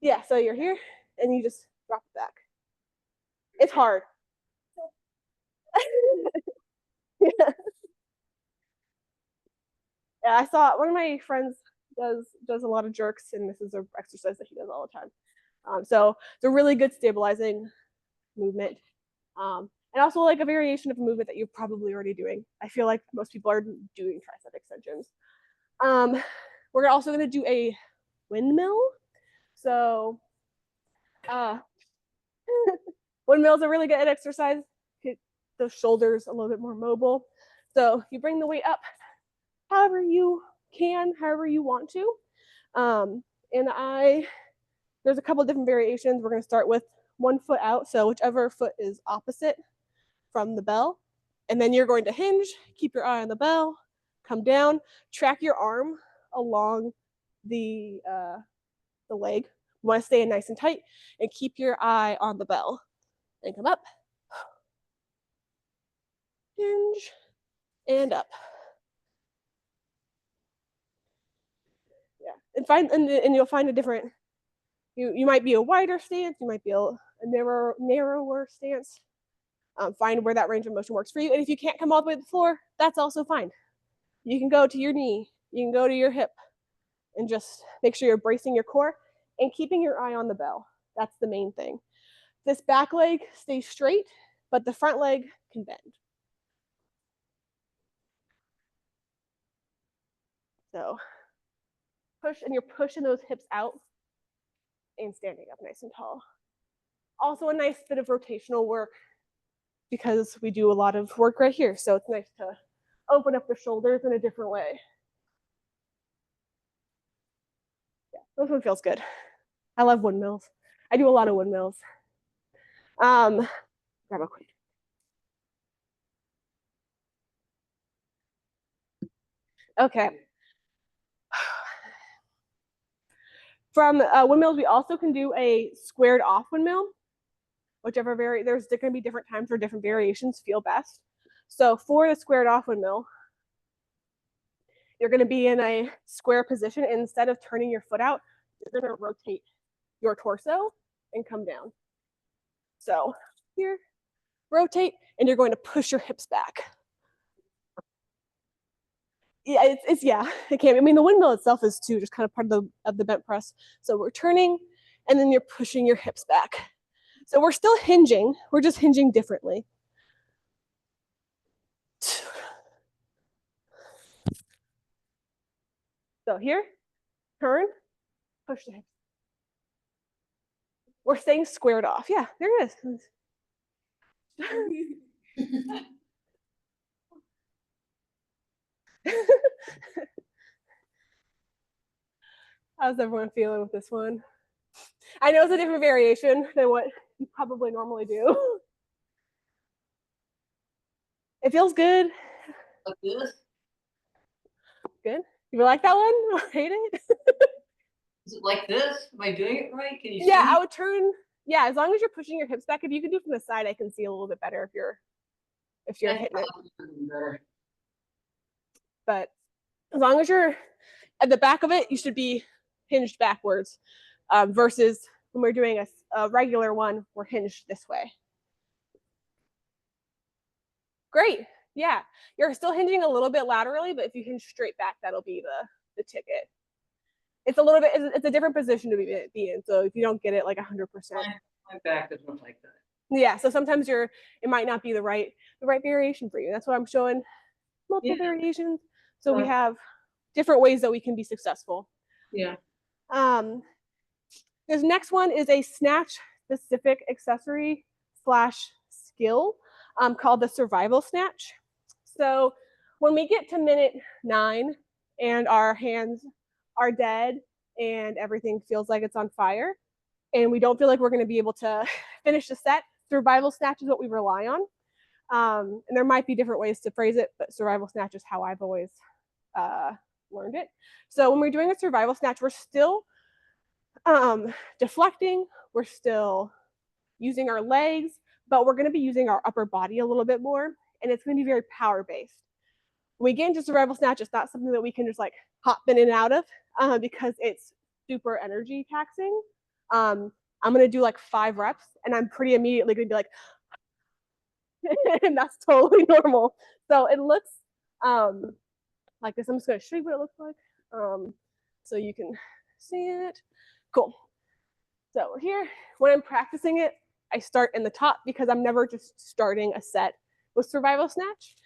Yeah, so you're here and you just drop it back. It's hard. Yeah. Yeah, I saw one of my friends does a lot of jerks, and this is an exercise that he does all the time. So it's a really good stabilizing movement. And also like a variation of a movement that you're probably already doing. I feel like most people are doing tricep extensions. We're also going to do a windmill. So windmill is a really good exercise. Get those shoulders a little bit more mobile. So you bring the weight up however you can, however you want to. And there's a couple of different variations. We're going to start with 1 foot out. So whichever foot is opposite from the bell. And then you're going to hinge, keep your eye on the bell, come down, track your arm along the leg. You want to stay nice and tight and keep your eye on the bell. And come up, hinge, and up. Yeah, and you'll find a different. You might be a wider stance. You might be a narrower stance. Find where that range of motion works for you. And if you can't come all the way to the floor, that's also fine. You can go to your knee, you can go to your hip, and just make sure you're bracing your core and keeping your eye on the bell. That's the main thing. This back leg stays straight, but the front leg can bend. So push, and you're pushing those hips out and standing up nice and tall. Also a nice bit of rotational work because we do a lot of work right here. So it's nice to open up the shoulders in a different way. Yeah, this one feels good. I love windmills. I do a lot of windmills. Grab a quick. Okay. From windmills, we also can do a squared off windmill, whichever there's going to be different times where different variations feel best. So for the squared off windmill, you're going to be in a square position. And instead of turning your foot out, you're going to rotate your torso and come down. So here, rotate, and you're going to push your hips back. Yeah, it can. I mean, the windmill itself is too, just kind of part of the bent press. So we're turning, and then you're pushing your hips back. So we're still hinging. We're just hinging differently. So here, turn, push the hips. We're staying squared off. Yeah, there it is. How's everyone feeling with this one? I know it's a different variation than what you probably normally do. It feels good. Like this? Good. You like that one? Hate it? Is it like this? Am I doing it right? Can you see? Yeah, I would turn. Yeah, as long as you're pushing your hips back. If you can do it from the side, I can see a little bit better if you're hitting it. Better. But as long as you're at the back of it, you should be hinged backwards. Versus when we're doing a regular one, we're hinged this way. Great. Yeah, you're still hinging a little bit laterally, but if you hinge straight back, that'll be the ticket. It's a little bit. It's a different position to be in. So if you don't get it like 100%, my back doesn't like that. Yeah. So sometimes it might not be the right variation for you. That's why I'm showing multiple variations. So we have different ways that we can be successful. Yeah. This next one is a snatch specific accessory / skill called the survival snatch. So when we get to minute 9 and our hands are dead and everything feels like it's on fire and we don't feel like we're going to be able to finish the set, survival snatch is what we rely on. And there might be different ways to phrase it, but survival snatch is how I've always learned it. So when we're doing a survival snatch, we're still deflecting, we're still using our legs, but we're going to be using our upper body a little bit more, and it's going to be very power based. When we get into survival snatch, it's not something that we can just like hop in and out of because it's super energy taxing. I'm going to do like 5 reps, and I'm pretty immediately going to be like, and that's totally normal. So it looks like this. I'm just going to show you what it looks like so you can see it. Cool. So we're here. When I'm practicing it, I start in the top because I'm never just starting a set with survival snatch.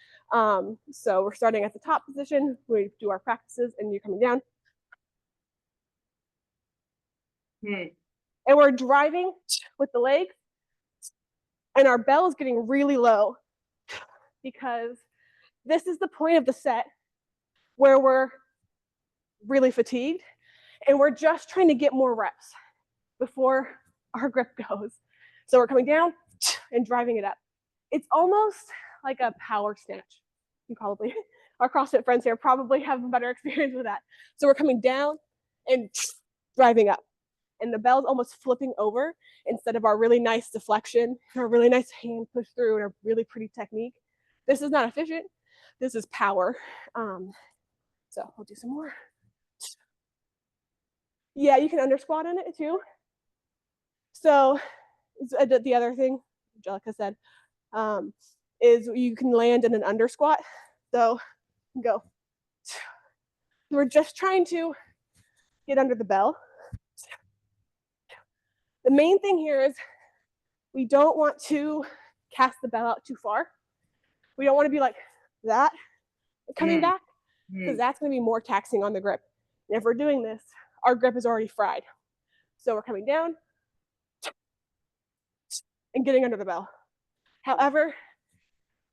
So we're starting at the top position. We do our practices, and you're coming down. And we're driving with the legs, and our bell is getting really low because this is the point of the set where we're really fatigued, and we're just trying to get more reps before our grip goes. So we're coming down and driving it up. It's almost like a power snatch. You probably, our CrossFit friends here probably have a better experience with that. So we're coming down and driving up. And the bell's almost flipping over instead of our really nice deflection, our really nice hand push through, and a really pretty technique. This is not efficient. This is power. So we'll do some more. Yeah, you can under squat on it too. So the other thing Angelica said is you can land in an under squat. So go. We're just trying to get under the bell. The main thing here is we don't want to cast the bell out too far. We don't want to be like that coming back, because that's going to be more taxing on the grip. And if we're doing this, our grip is already fried. So we're coming down and getting under the bell. However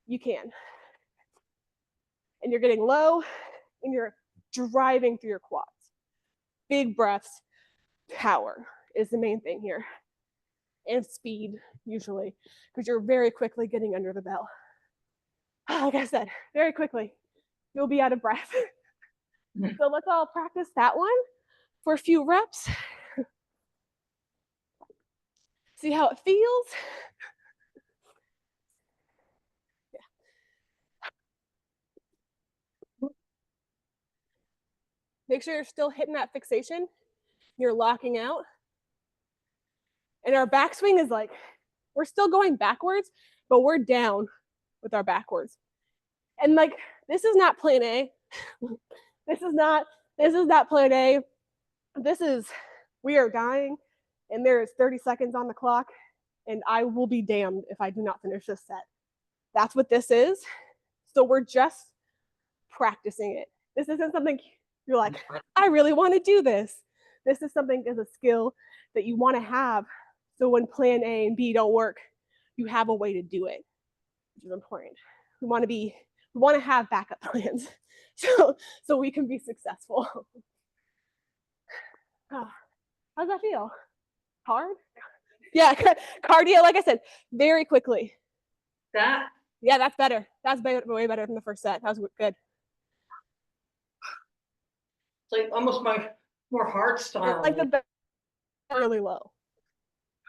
you can. And you're getting low and you're driving through your quads. Big breaths, power is the main thing here. And speed, usually, because you're very quickly getting under the bell. Like I said, very quickly, you'll be out of breath. So let's all practice that one for a few reps. See how it feels. Yeah. Make sure you're still hitting that fixation. You're locking out. And our backswing is like, we're still going backwards, but we're down with our backwards. And like, this is not plan A. This is not plan A. This is, we are dying, and there is 30 seconds on the clock, and I will be damned if I do not finish this set. That's what this is. So we're just practicing it. This isn't something you're like, I really want to do this. This is something as a skill that you want to have. So when plan A and B don't work, you have a way to do it, which is important. We want to have backup plans so we can be successful. Oh, how's that feel? Hard? Yeah, cardio, like I said, very quickly. That? Yeah, that's better. That's way better than the first set. That was good. It's like almost my more hard style. It's like the really low.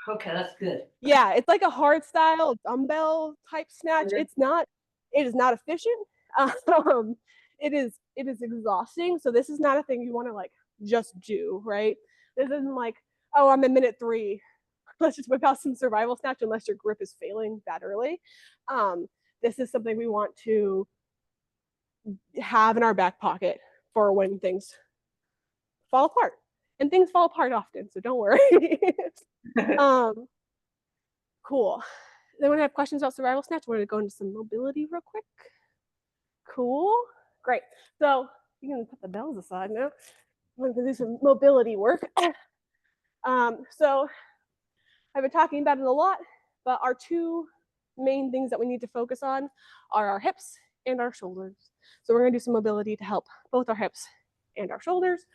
Okay, that's good. Yeah, it's like a hard style dumbbell type snatch. It is not efficient. It is exhausting. So this is not a thing you want to like just do, right? This isn't like, oh, I'm in minute 3. Let's just whip out some survival snatch unless your grip is failing that early. This is something we want to have in our back pocket for when things fall apart. And things fall apart often, so don't worry. Cool. Anyone have questions about survival snatch? We're going to go into some mobility real quick. Cool. Great. So you can put the bells aside now. I'm going to do some mobility work. So I've been talking about it a lot, but our two main things that we need to focus on are our hips and our shoulders. So we're going to do some mobility to help both our hips and our shoulders,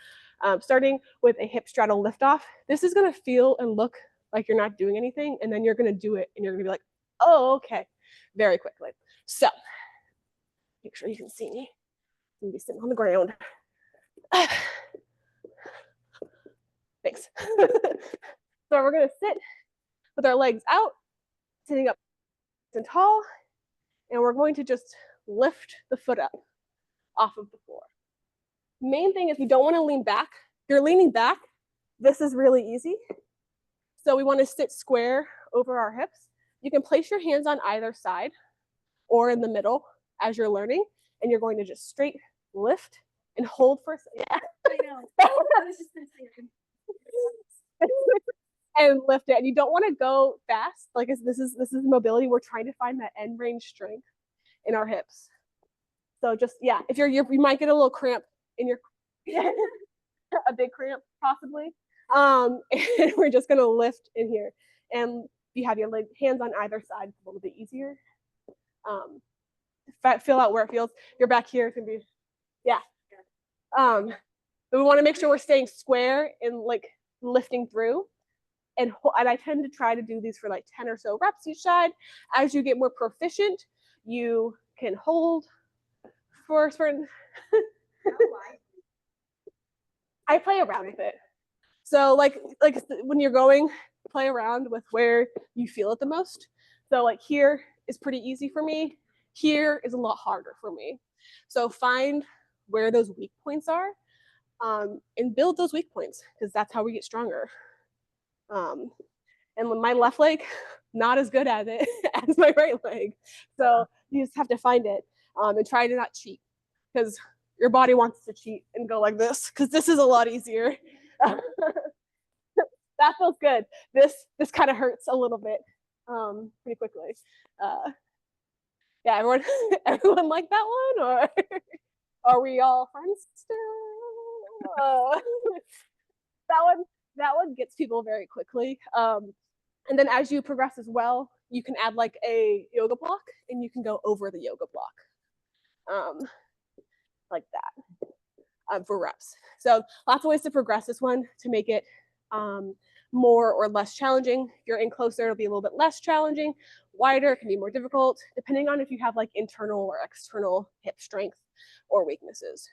starting with a hip straddle lift off. This is going to feel and look like you're not doing anything, and then you're going to do it and you're going to be like, oh, okay, very quickly. So make sure you can see me. I'm going to be sitting on the ground. Thanks. So we're going to sit with our legs out, sitting up and tall, and we're going to just lift the foot up off of the floor. Main thing is we don't want to lean back. If you're leaning back, this is really easy. So we want to sit square over our hips. You can place your hands on either side or in the middle as you're learning, and you're going to just straight lift and hold for a second. Yeah. I know. I was just gonna say and lift it. And you don't want to go fast. Like this is mobility. We're trying to find that end range strength in our hips. So just, yeah, if you might get a little cramp in your, a big cramp possibly. And we're just gonna lift in here. And if you have your hands on either side, it's a little bit easier. Feel out where it feels. You're back here, it's gonna be, yeah. But we wanna make sure we're staying square and like lifting through. And I tend to try to do these for like 10 or so reps each side. As you get more proficient, you can hold for a certain, I play around with it. So like when you're going, play around with where you feel it the most. So like here is pretty easy for me. Here is a lot harder for me. So find where those weak points are, and build those weak points, because that's how we get stronger. And with my left leg, not as good at it as my right leg. So you just have to find it, and try to not cheat, because your body wants to cheat and go like this because this is a lot easier. That feels good. This kind of hurts a little bit pretty quickly. Yeah, everyone like that one, or are we all friends still? That one gets people very quickly. And then as you progress as well, you can add like a yoga block, and you can go over the yoga block, like that, for reps. So lots of ways to progress this one to make it more or less challenging. If you're in closer, it'll be a little bit less challenging. Wider, it can be more difficult, depending on if you have like internal or external hip strength or weaknesses.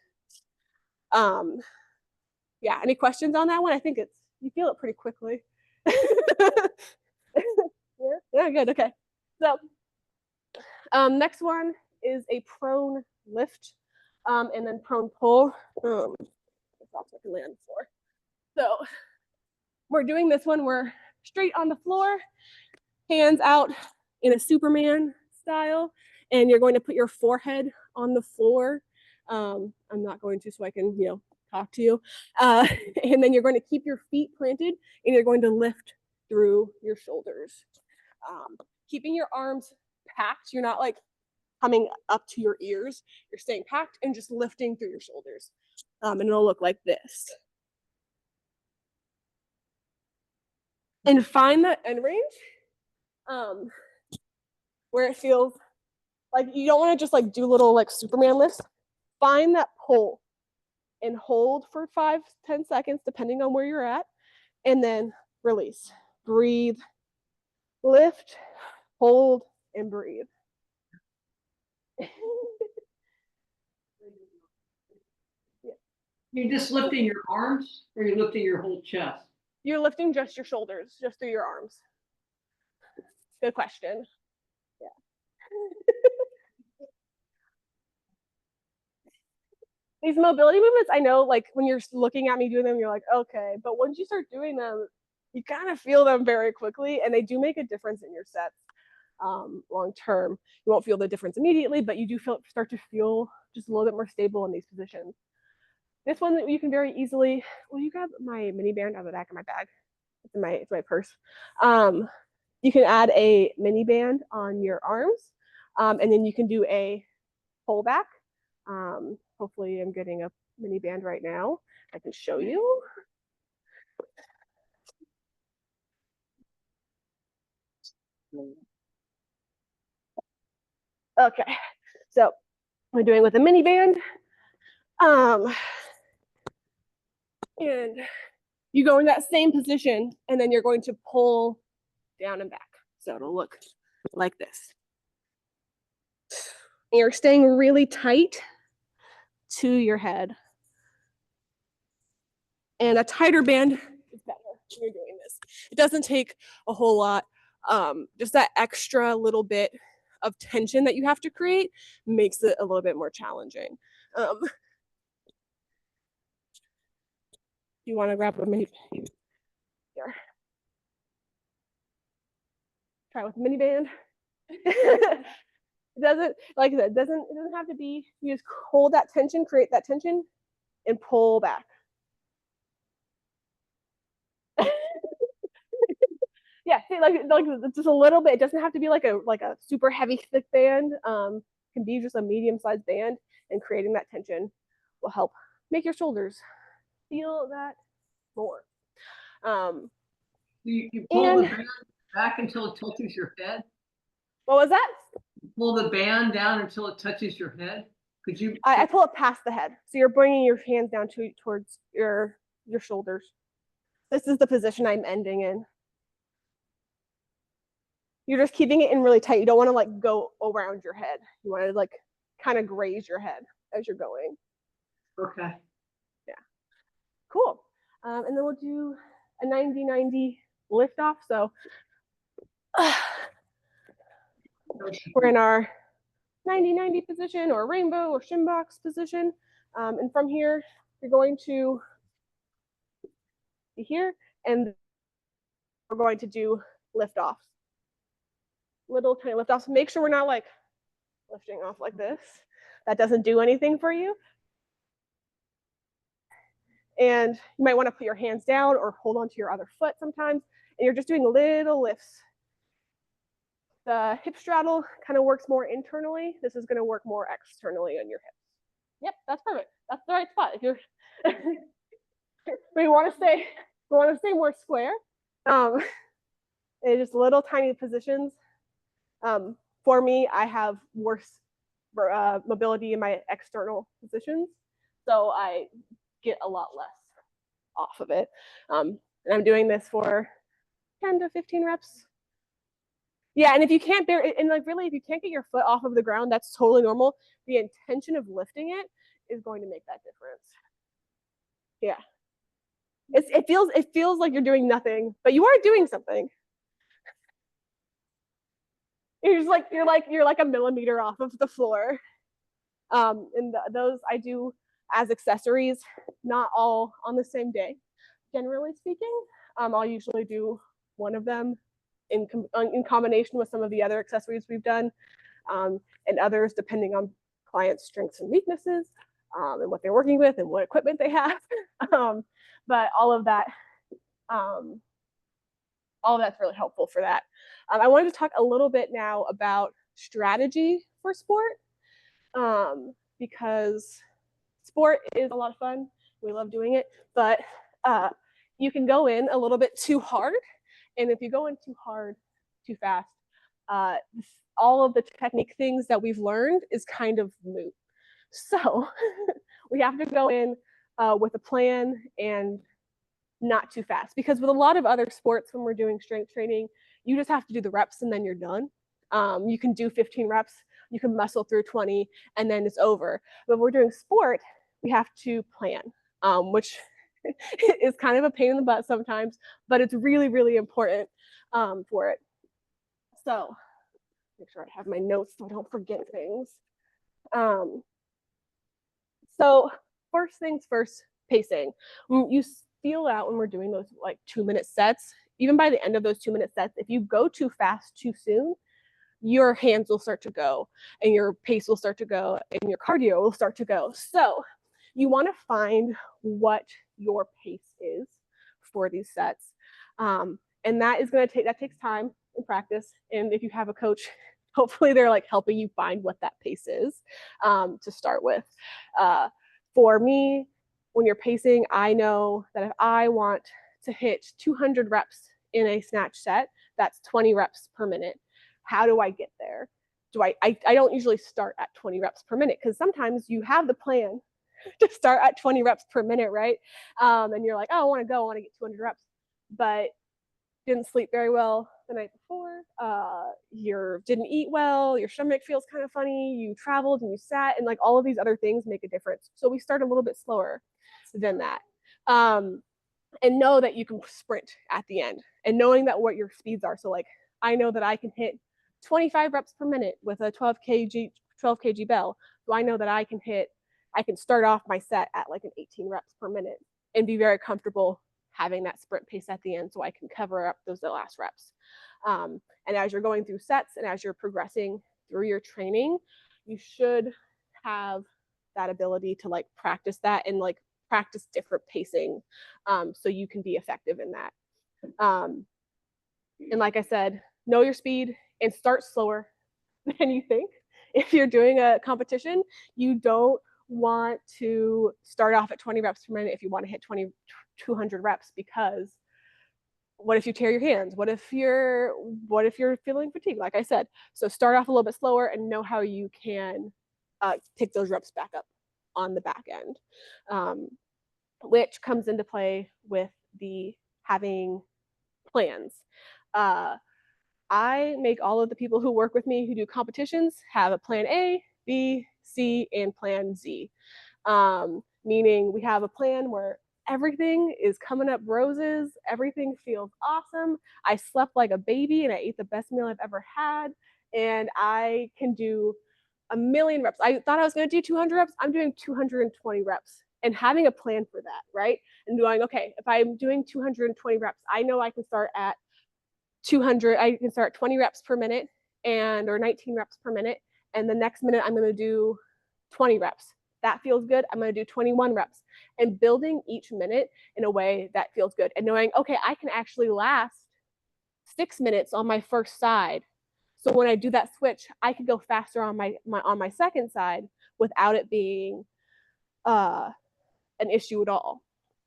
Yeah, any questions on that one? I think you feel it pretty quickly. Yeah, good, okay. So next one is a prone lift, and then prone pull. That's what I can lay on the floor. So we're doing this one, we're straight on the floor, hands out in a Superman style, and you're going to put your forehead on the floor. I'm not going to, so I can, talk to you. And then you're going to keep your feet planted, and you're going to lift through your shoulders. Keeping your arms packed, you're not like coming up to your ears, you're staying packed and just lifting through your shoulders. And it'll look like this. And find that end range where it feels like you don't want to just like do little like Superman lifts. Find that pull and hold for 5-10 seconds, depending on where you're at, and then release. Breathe, lift, hold, and breathe. You're just lifting your arms, or you're lifting your whole chest? You're lifting just your shoulders, just through your arms. Good question. Yeah. These mobility movements, I know, like when you're looking at me doing them, you're like, okay. But once you start doing them, you kind of feel them very quickly, and they do make a difference in your sets long term. You won't feel the difference immediately, but you do start to feel just a little bit more stable in these positions. This one that you can very easily, will you grab my mini band out of the back of my bag? It's my purse. You can add a mini band on your arms, and then you can do a pull back. Hopefully I'm getting a mini band right now. I can show you. Okay, so we're doing with a mini band. And you go in that same position, and then you're going to pull down and back. So it'll look like this. And you're staying really tight to your head. And a tighter band is better when you're doing this. It doesn't take a whole lot. Just that extra little bit of tension that you have to create makes it a little bit more challenging. You want to grab a mini band? Here. Try with a mini band. It doesn't, like I said, it doesn't have to be, you just hold that tension, create that tension, and pull back. Yeah, see, like just a little bit. It doesn't have to be like a super heavy thick band. It can be just a medium-sized band, and creating that tension will help make your shoulders feel that more. You pull the band back until it touches your head? What was that? You pull the band down until it touches your head? Could you? I pull it past the head, so you're bringing your hands down towards your shoulders. This is the position I'm ending in. You're just keeping it in really tight. You don't want to like go around your head. You want to like kind of graze your head as you're going. Okay. Yeah. Cool. And then we'll do a 90-90 lift off. So we're in our 90-90 position, or rainbow or shin box position. And from here, you're going to be here, and we're going to do lift offs. Little tiny lift offs. Make sure we're not like lifting off like this. That doesn't do anything for you. And you might want to put your hands down or hold onto your other foot sometimes. And you're just doing little lifts. The hip straddle kind of works more internally. This is going to work more externally on your hips. Yep, that's perfect. That's the right spot. If you're, we want to stay more square. It's just little tiny positions. For me, I have worse mobility in my external positions, so I get a lot less off of it. And I'm doing this for 10 to 15 reps. Yeah, and if you can't bear it, and like really, if you can't get your foot off of the ground, that's totally normal. The intention of lifting it is going to make that difference. Yeah. It feels like you're doing nothing, but you are doing something. You're like a millimeter off of the floor. And those I do as accessories, not all on the same day. Generally speaking, I'll usually do one of them in combination with some of the other accessories we've done, and others depending on clients' strengths and weaknesses, and what they're working with and what equipment they have. But all of that's really helpful for that. I wanted to talk a little bit now about strategy for sport, because sport is a lot of fun. We love doing it, but you can go in a little bit too hard. And if you go in too hard, too fast, all of the technique things that we've learned is kind of moot. So we have to go in with a plan and not too fast, because with a lot of other sports, when we're doing strength training, you just have to do the reps and then you're done. You can do 15 reps, you can muscle through 20, and then it's over. But when we're doing sport, we have to plan, which is kind of a pain in the butt sometimes, but it's really, really important for it. So make sure I have my notes so I don't forget things. So first things first, pacing. You feel out when we're doing those like 2-minute sets. Even by the end of those 2-minute sets, if you go too fast too soon, your hands will start to go and your pace will start to go and your cardio will start to go. So you want to find what your pace is for these sets. And that takes time and practice. And if you have a coach, hopefully they're like helping you find what that pace is to start with. For me, when you're pacing, I know that if I want to hit 200 reps in a snatch set, that's 20 reps per minute. How do I get there? I don't usually start at 20 reps per minute, because sometimes you have the plan to start at 20 reps per minute, right? And you're like, oh, I want to get 200 reps, but didn't sleep very well the night before, you didn't eat well, your stomach feels kind of funny, you traveled and you sat, and like all of these other things make a difference. So we start a little bit slower than that. And know that you can sprint at the end, and knowing that what your speeds are. So like, I know that I can hit 25 reps per minute with a 12 kg bell. So I know that I can start off my set at like an 18 reps per minute and be very comfortable having that sprint pace at the end, so I can cover up those last reps. And as you're going through sets and as you're progressing through your training, you should have that ability to like practice that and like practice different pacing, so you can be effective in that. And like I said, know your speed and start slower than you think. If you're doing a competition, you don't want to start off at 20 reps per minute if you want to hit 200 reps, because what if you tear your hands? What if you're feeling fatigued, like I said? So start off a little bit slower and know how you can take those reps back up on the back end, which comes into play with the having plans. I make all of the people who work with me who do competitions have a plan A, B, C, and plan Z. Meaning we have a plan where everything is coming up roses, everything feels awesome. I slept like a baby and I ate the best meal I've ever had, and I can do a million reps. I thought I was going to do 200 reps. I'm doing 220 reps, and having a plan for that, right? And going, okay, if I'm doing 220 reps, I know I can start at 200. I can start 20 reps per minute or 19 reps per minute. And the next minute I'm going to do 20 reps. that feels good. I'm going to do 21 reps, and building each minute in a way that feels good, and knowing, okay, I can actually last 6 minutes on my first side. So when I do that switch, I could go faster on my second side without it being an issue at all.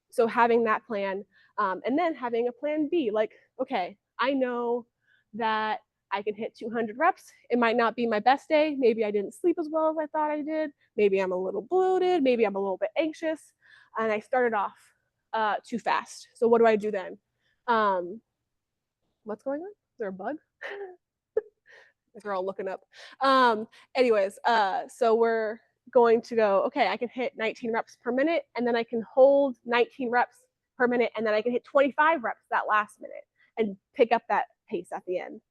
So having that plan, and then having a plan B, like, okay, I know that I can hit 200 reps. It might not be my best day. Maybe I didn't sleep as well as I thought I did. Maybe I'm a little bloated. Maybe I'm a little bit anxious. And I started off too fast. So what do I do then? What's going on? Is there a bug? We're all looking up. Anyways, so we're going to go, okay, I can hit 19 reps per minute, and then I can hold 19 reps per minute, and then I can hit 25 reps that last minute and pick up that pace at the end.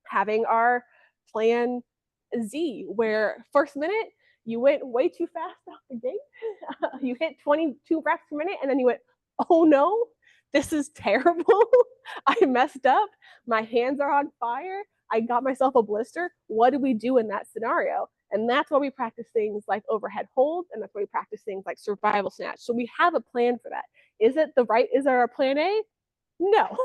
Having our plan Z, where first minute you went way too fast off the gate. You hit 22 reps per minute, and then you went, oh no, this is terrible. I messed up. My hands are on fire. I got myself a blister. What do we do in that scenario? And that's why we practice things like overhead holds, and that's why we practice things like survival snatch. So we have a plan for that. Is it our plan A? No,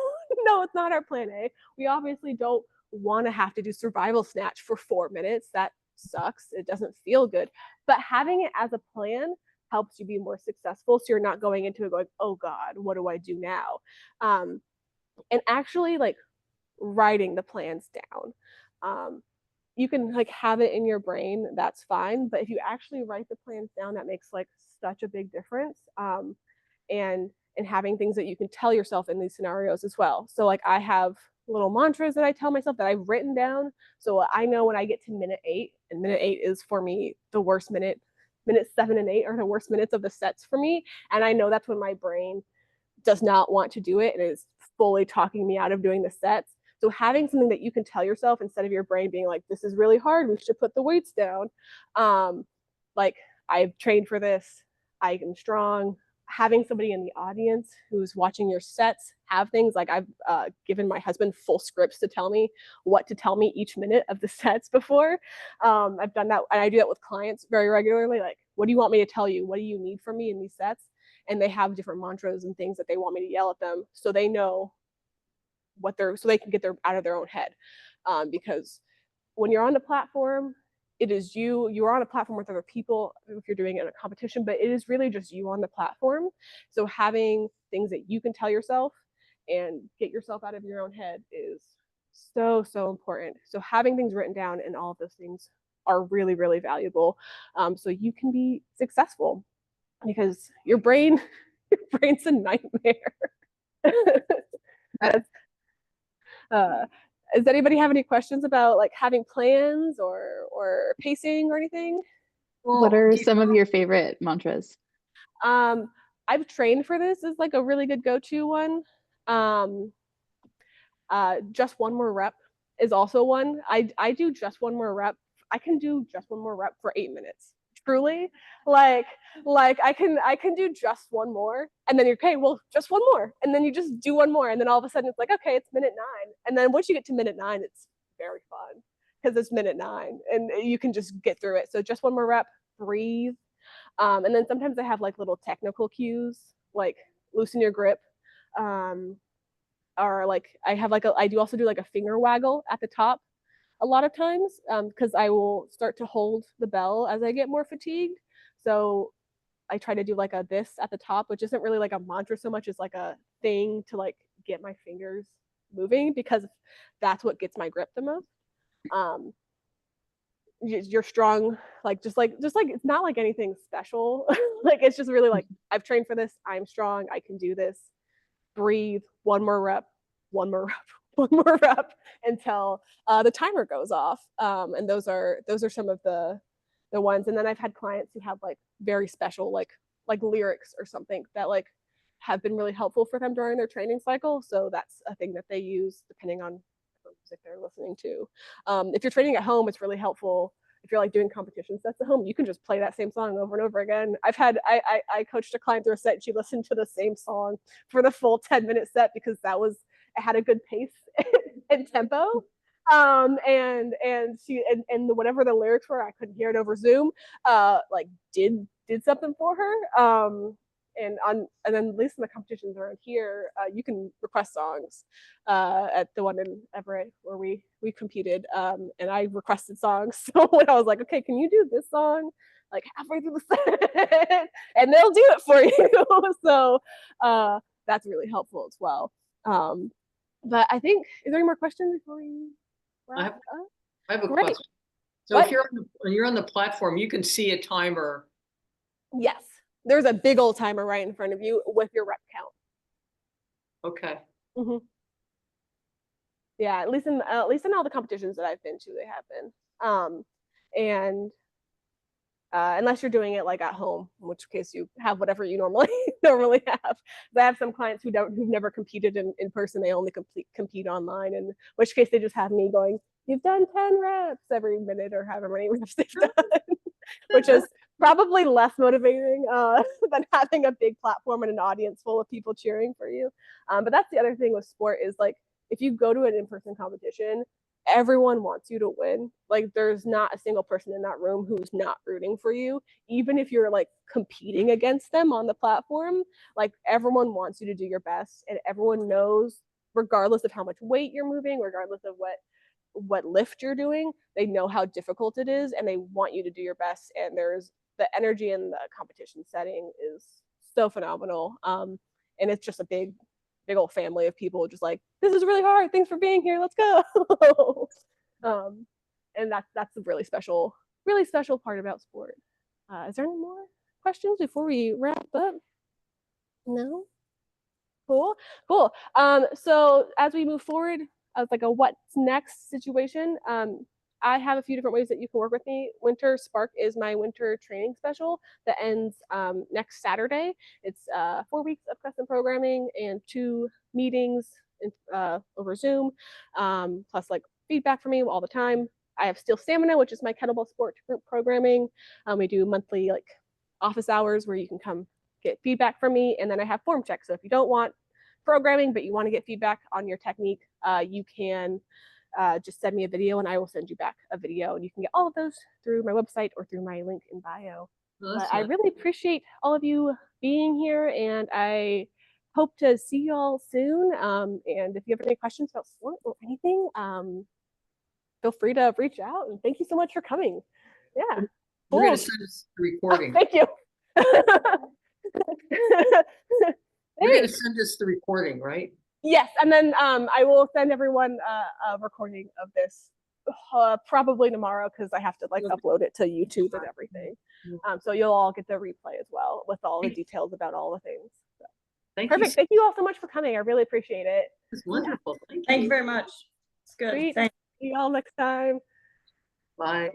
no, it's not our plan A. We obviously don't want to have to do survival snatch for 4 minutes. That sucks. It doesn't feel good. But having it as a plan helps you be more successful. So you're not going into it going, oh God, what do I do now? And actually like writing the plans down. You can like have it in your brain, that's fine. But if you actually write the plans down, that makes like such a big difference. And having things that you can tell yourself in these scenarios as well. So like I have little mantras that I tell myself that I've written down. So I know when I get to minute 8, and minute 8 is for me the worst minute. Minutes 7 and 8 are the worst minutes of the sets for me. And I know that's when my brain does not want to do it and is fully talking me out of doing the sets. So having something that you can tell yourself instead of your brain being like, this is really hard, we should put the weights down. Like, I've trained for this, I am strong. Having somebody in the audience who's watching your sets have things like I've given my husband full scripts to tell me what to tell me each minute of the sets before. I've done that, and I do that with clients very regularly. Like, what do you want me to tell you? What do you need from me in these sets? And they have different mantras and things that they want me to yell at them so they know so they can get out of their own head. Because when you're on the platform, it is you're on a platform with other people if you're doing it in a competition, but it is really just you on the platform. So having things that you can tell yourself and get yourself out of your own head is so, so important. So having things written down and all of those things are really, really valuable. So you can be successful, because your brain's a nightmare. Does anybody have any questions about like having plans or pacing or anything? What are some of your favorite mantras? I've trained for this is like a really good go-to one. Just one more rep is also one. I do just one more rep. I can do just one more rep for 8 minutes. Truly, like I can do just one more, and then you're okay. Well, just one more, and then you just do one more, and then all of a sudden it's like, okay, it's minute 9, and then once you get to minute 9, it's very fun because it's minute 9, and you can just get through it. So just one more rep, breathe, and then sometimes I have like little technical cues, like loosen your grip, or like I do also do like a finger waggle at the top a lot of times, because I will start to hold the bell as I get more fatigued. So I try to do like a this at the top, which isn't really like a mantra so much as like a thing to like get my fingers moving, because that's what gets my grip the most. You're strong, like just like it's not like anything special. Like it's just really like, I've trained for this, I'm strong, I can do this. Breathe, one more rep, one more rep, one more rep until the timer goes off. And those are some of the ones. And then I've had clients who have like very special like lyrics or something that like have been really helpful for them during their training cycle. So that's a thing that they use depending on the music they're listening to. If you're training at home, it's really helpful. If you're like doing competition sets at home, you can just play that same song over and over again. I coached a client through a set, and she listened to the same song for the full 10-minute set because it had a good pace and tempo. And she and whatever the lyrics were, I couldn't hear it over Zoom. Like did something for her. And then at least in the competitions around here, you can request songs. At the one in Everett where we competed, and I requested songs. So when I was like, okay, can you do this song? Like halfway through the set, and they'll do it for you. So that's really helpful as well. But I think, is there any more questions before we wrap up? I have a Great. question. So What? if when you're on the platform, you can see a timer. Yes, there's a big old timer right in front of you with your rep count. Okay. Mm-hmm. Yeah, at least in all the competitions that I've been to, they have been. And unless you're doing it like at home, in which case you have whatever you normally have. I have some clients who've never competed in person; they only compete online. In which case they just have me going, "You've done 10 reps every minute or however many reps they've done," which is probably less motivating than having a big platform and an audience full of people cheering for you. But that's the other thing with sport is like if you go to an in-person competition, everyone wants you to win. Like there's not a single person in that room who's not rooting for you, even if you're like competing against them on the platform. Like everyone wants you to do your best, and everyone knows, regardless of how much weight you're moving, regardless of what lift you're doing, they know how difficult it is and they want you to do your best. And there's the energy in the competition setting is so phenomenal. And it's just a big old family of people just like, this is really hard, thanks for being here, let's go. And that's a really special part about sport. Is there any more questions before we wrap up? No? Cool. So as we move forward as like a what's next situation, I have a few different ways that you can work with me. Winter Spark is my winter training special that ends next Saturday. It's 4 weeks of custom programming and 2 meetings over Zoom, plus like feedback from me all the time. I have Steel Stamina, which is my kettlebell sport group programming. We do monthly like office hours where you can come get feedback from me. And then I have form checks. So if you don't want programming, but you want to get feedback on your technique, you can just send me a video and I will send you back a video. And you can get all of those through my website or through my link in bio. But I really appreciate all of you being here, and I hope to see you all soon. And if you have any questions about sport or anything, feel free to reach out. And thank you so much for coming. Yeah. We're going to send us the recording. Thank you. You're going to send us the recording, right? Yes, and then I will send everyone a recording of this probably tomorrow because I have to like upload it to YouTube and everything. So you'll all get the replay as well with all the details about all the things. So. Perfect. Thank you all so much for coming. I really appreciate it. It's wonderful. Thank you very much. It's good. Sweet. See you all next time. Bye.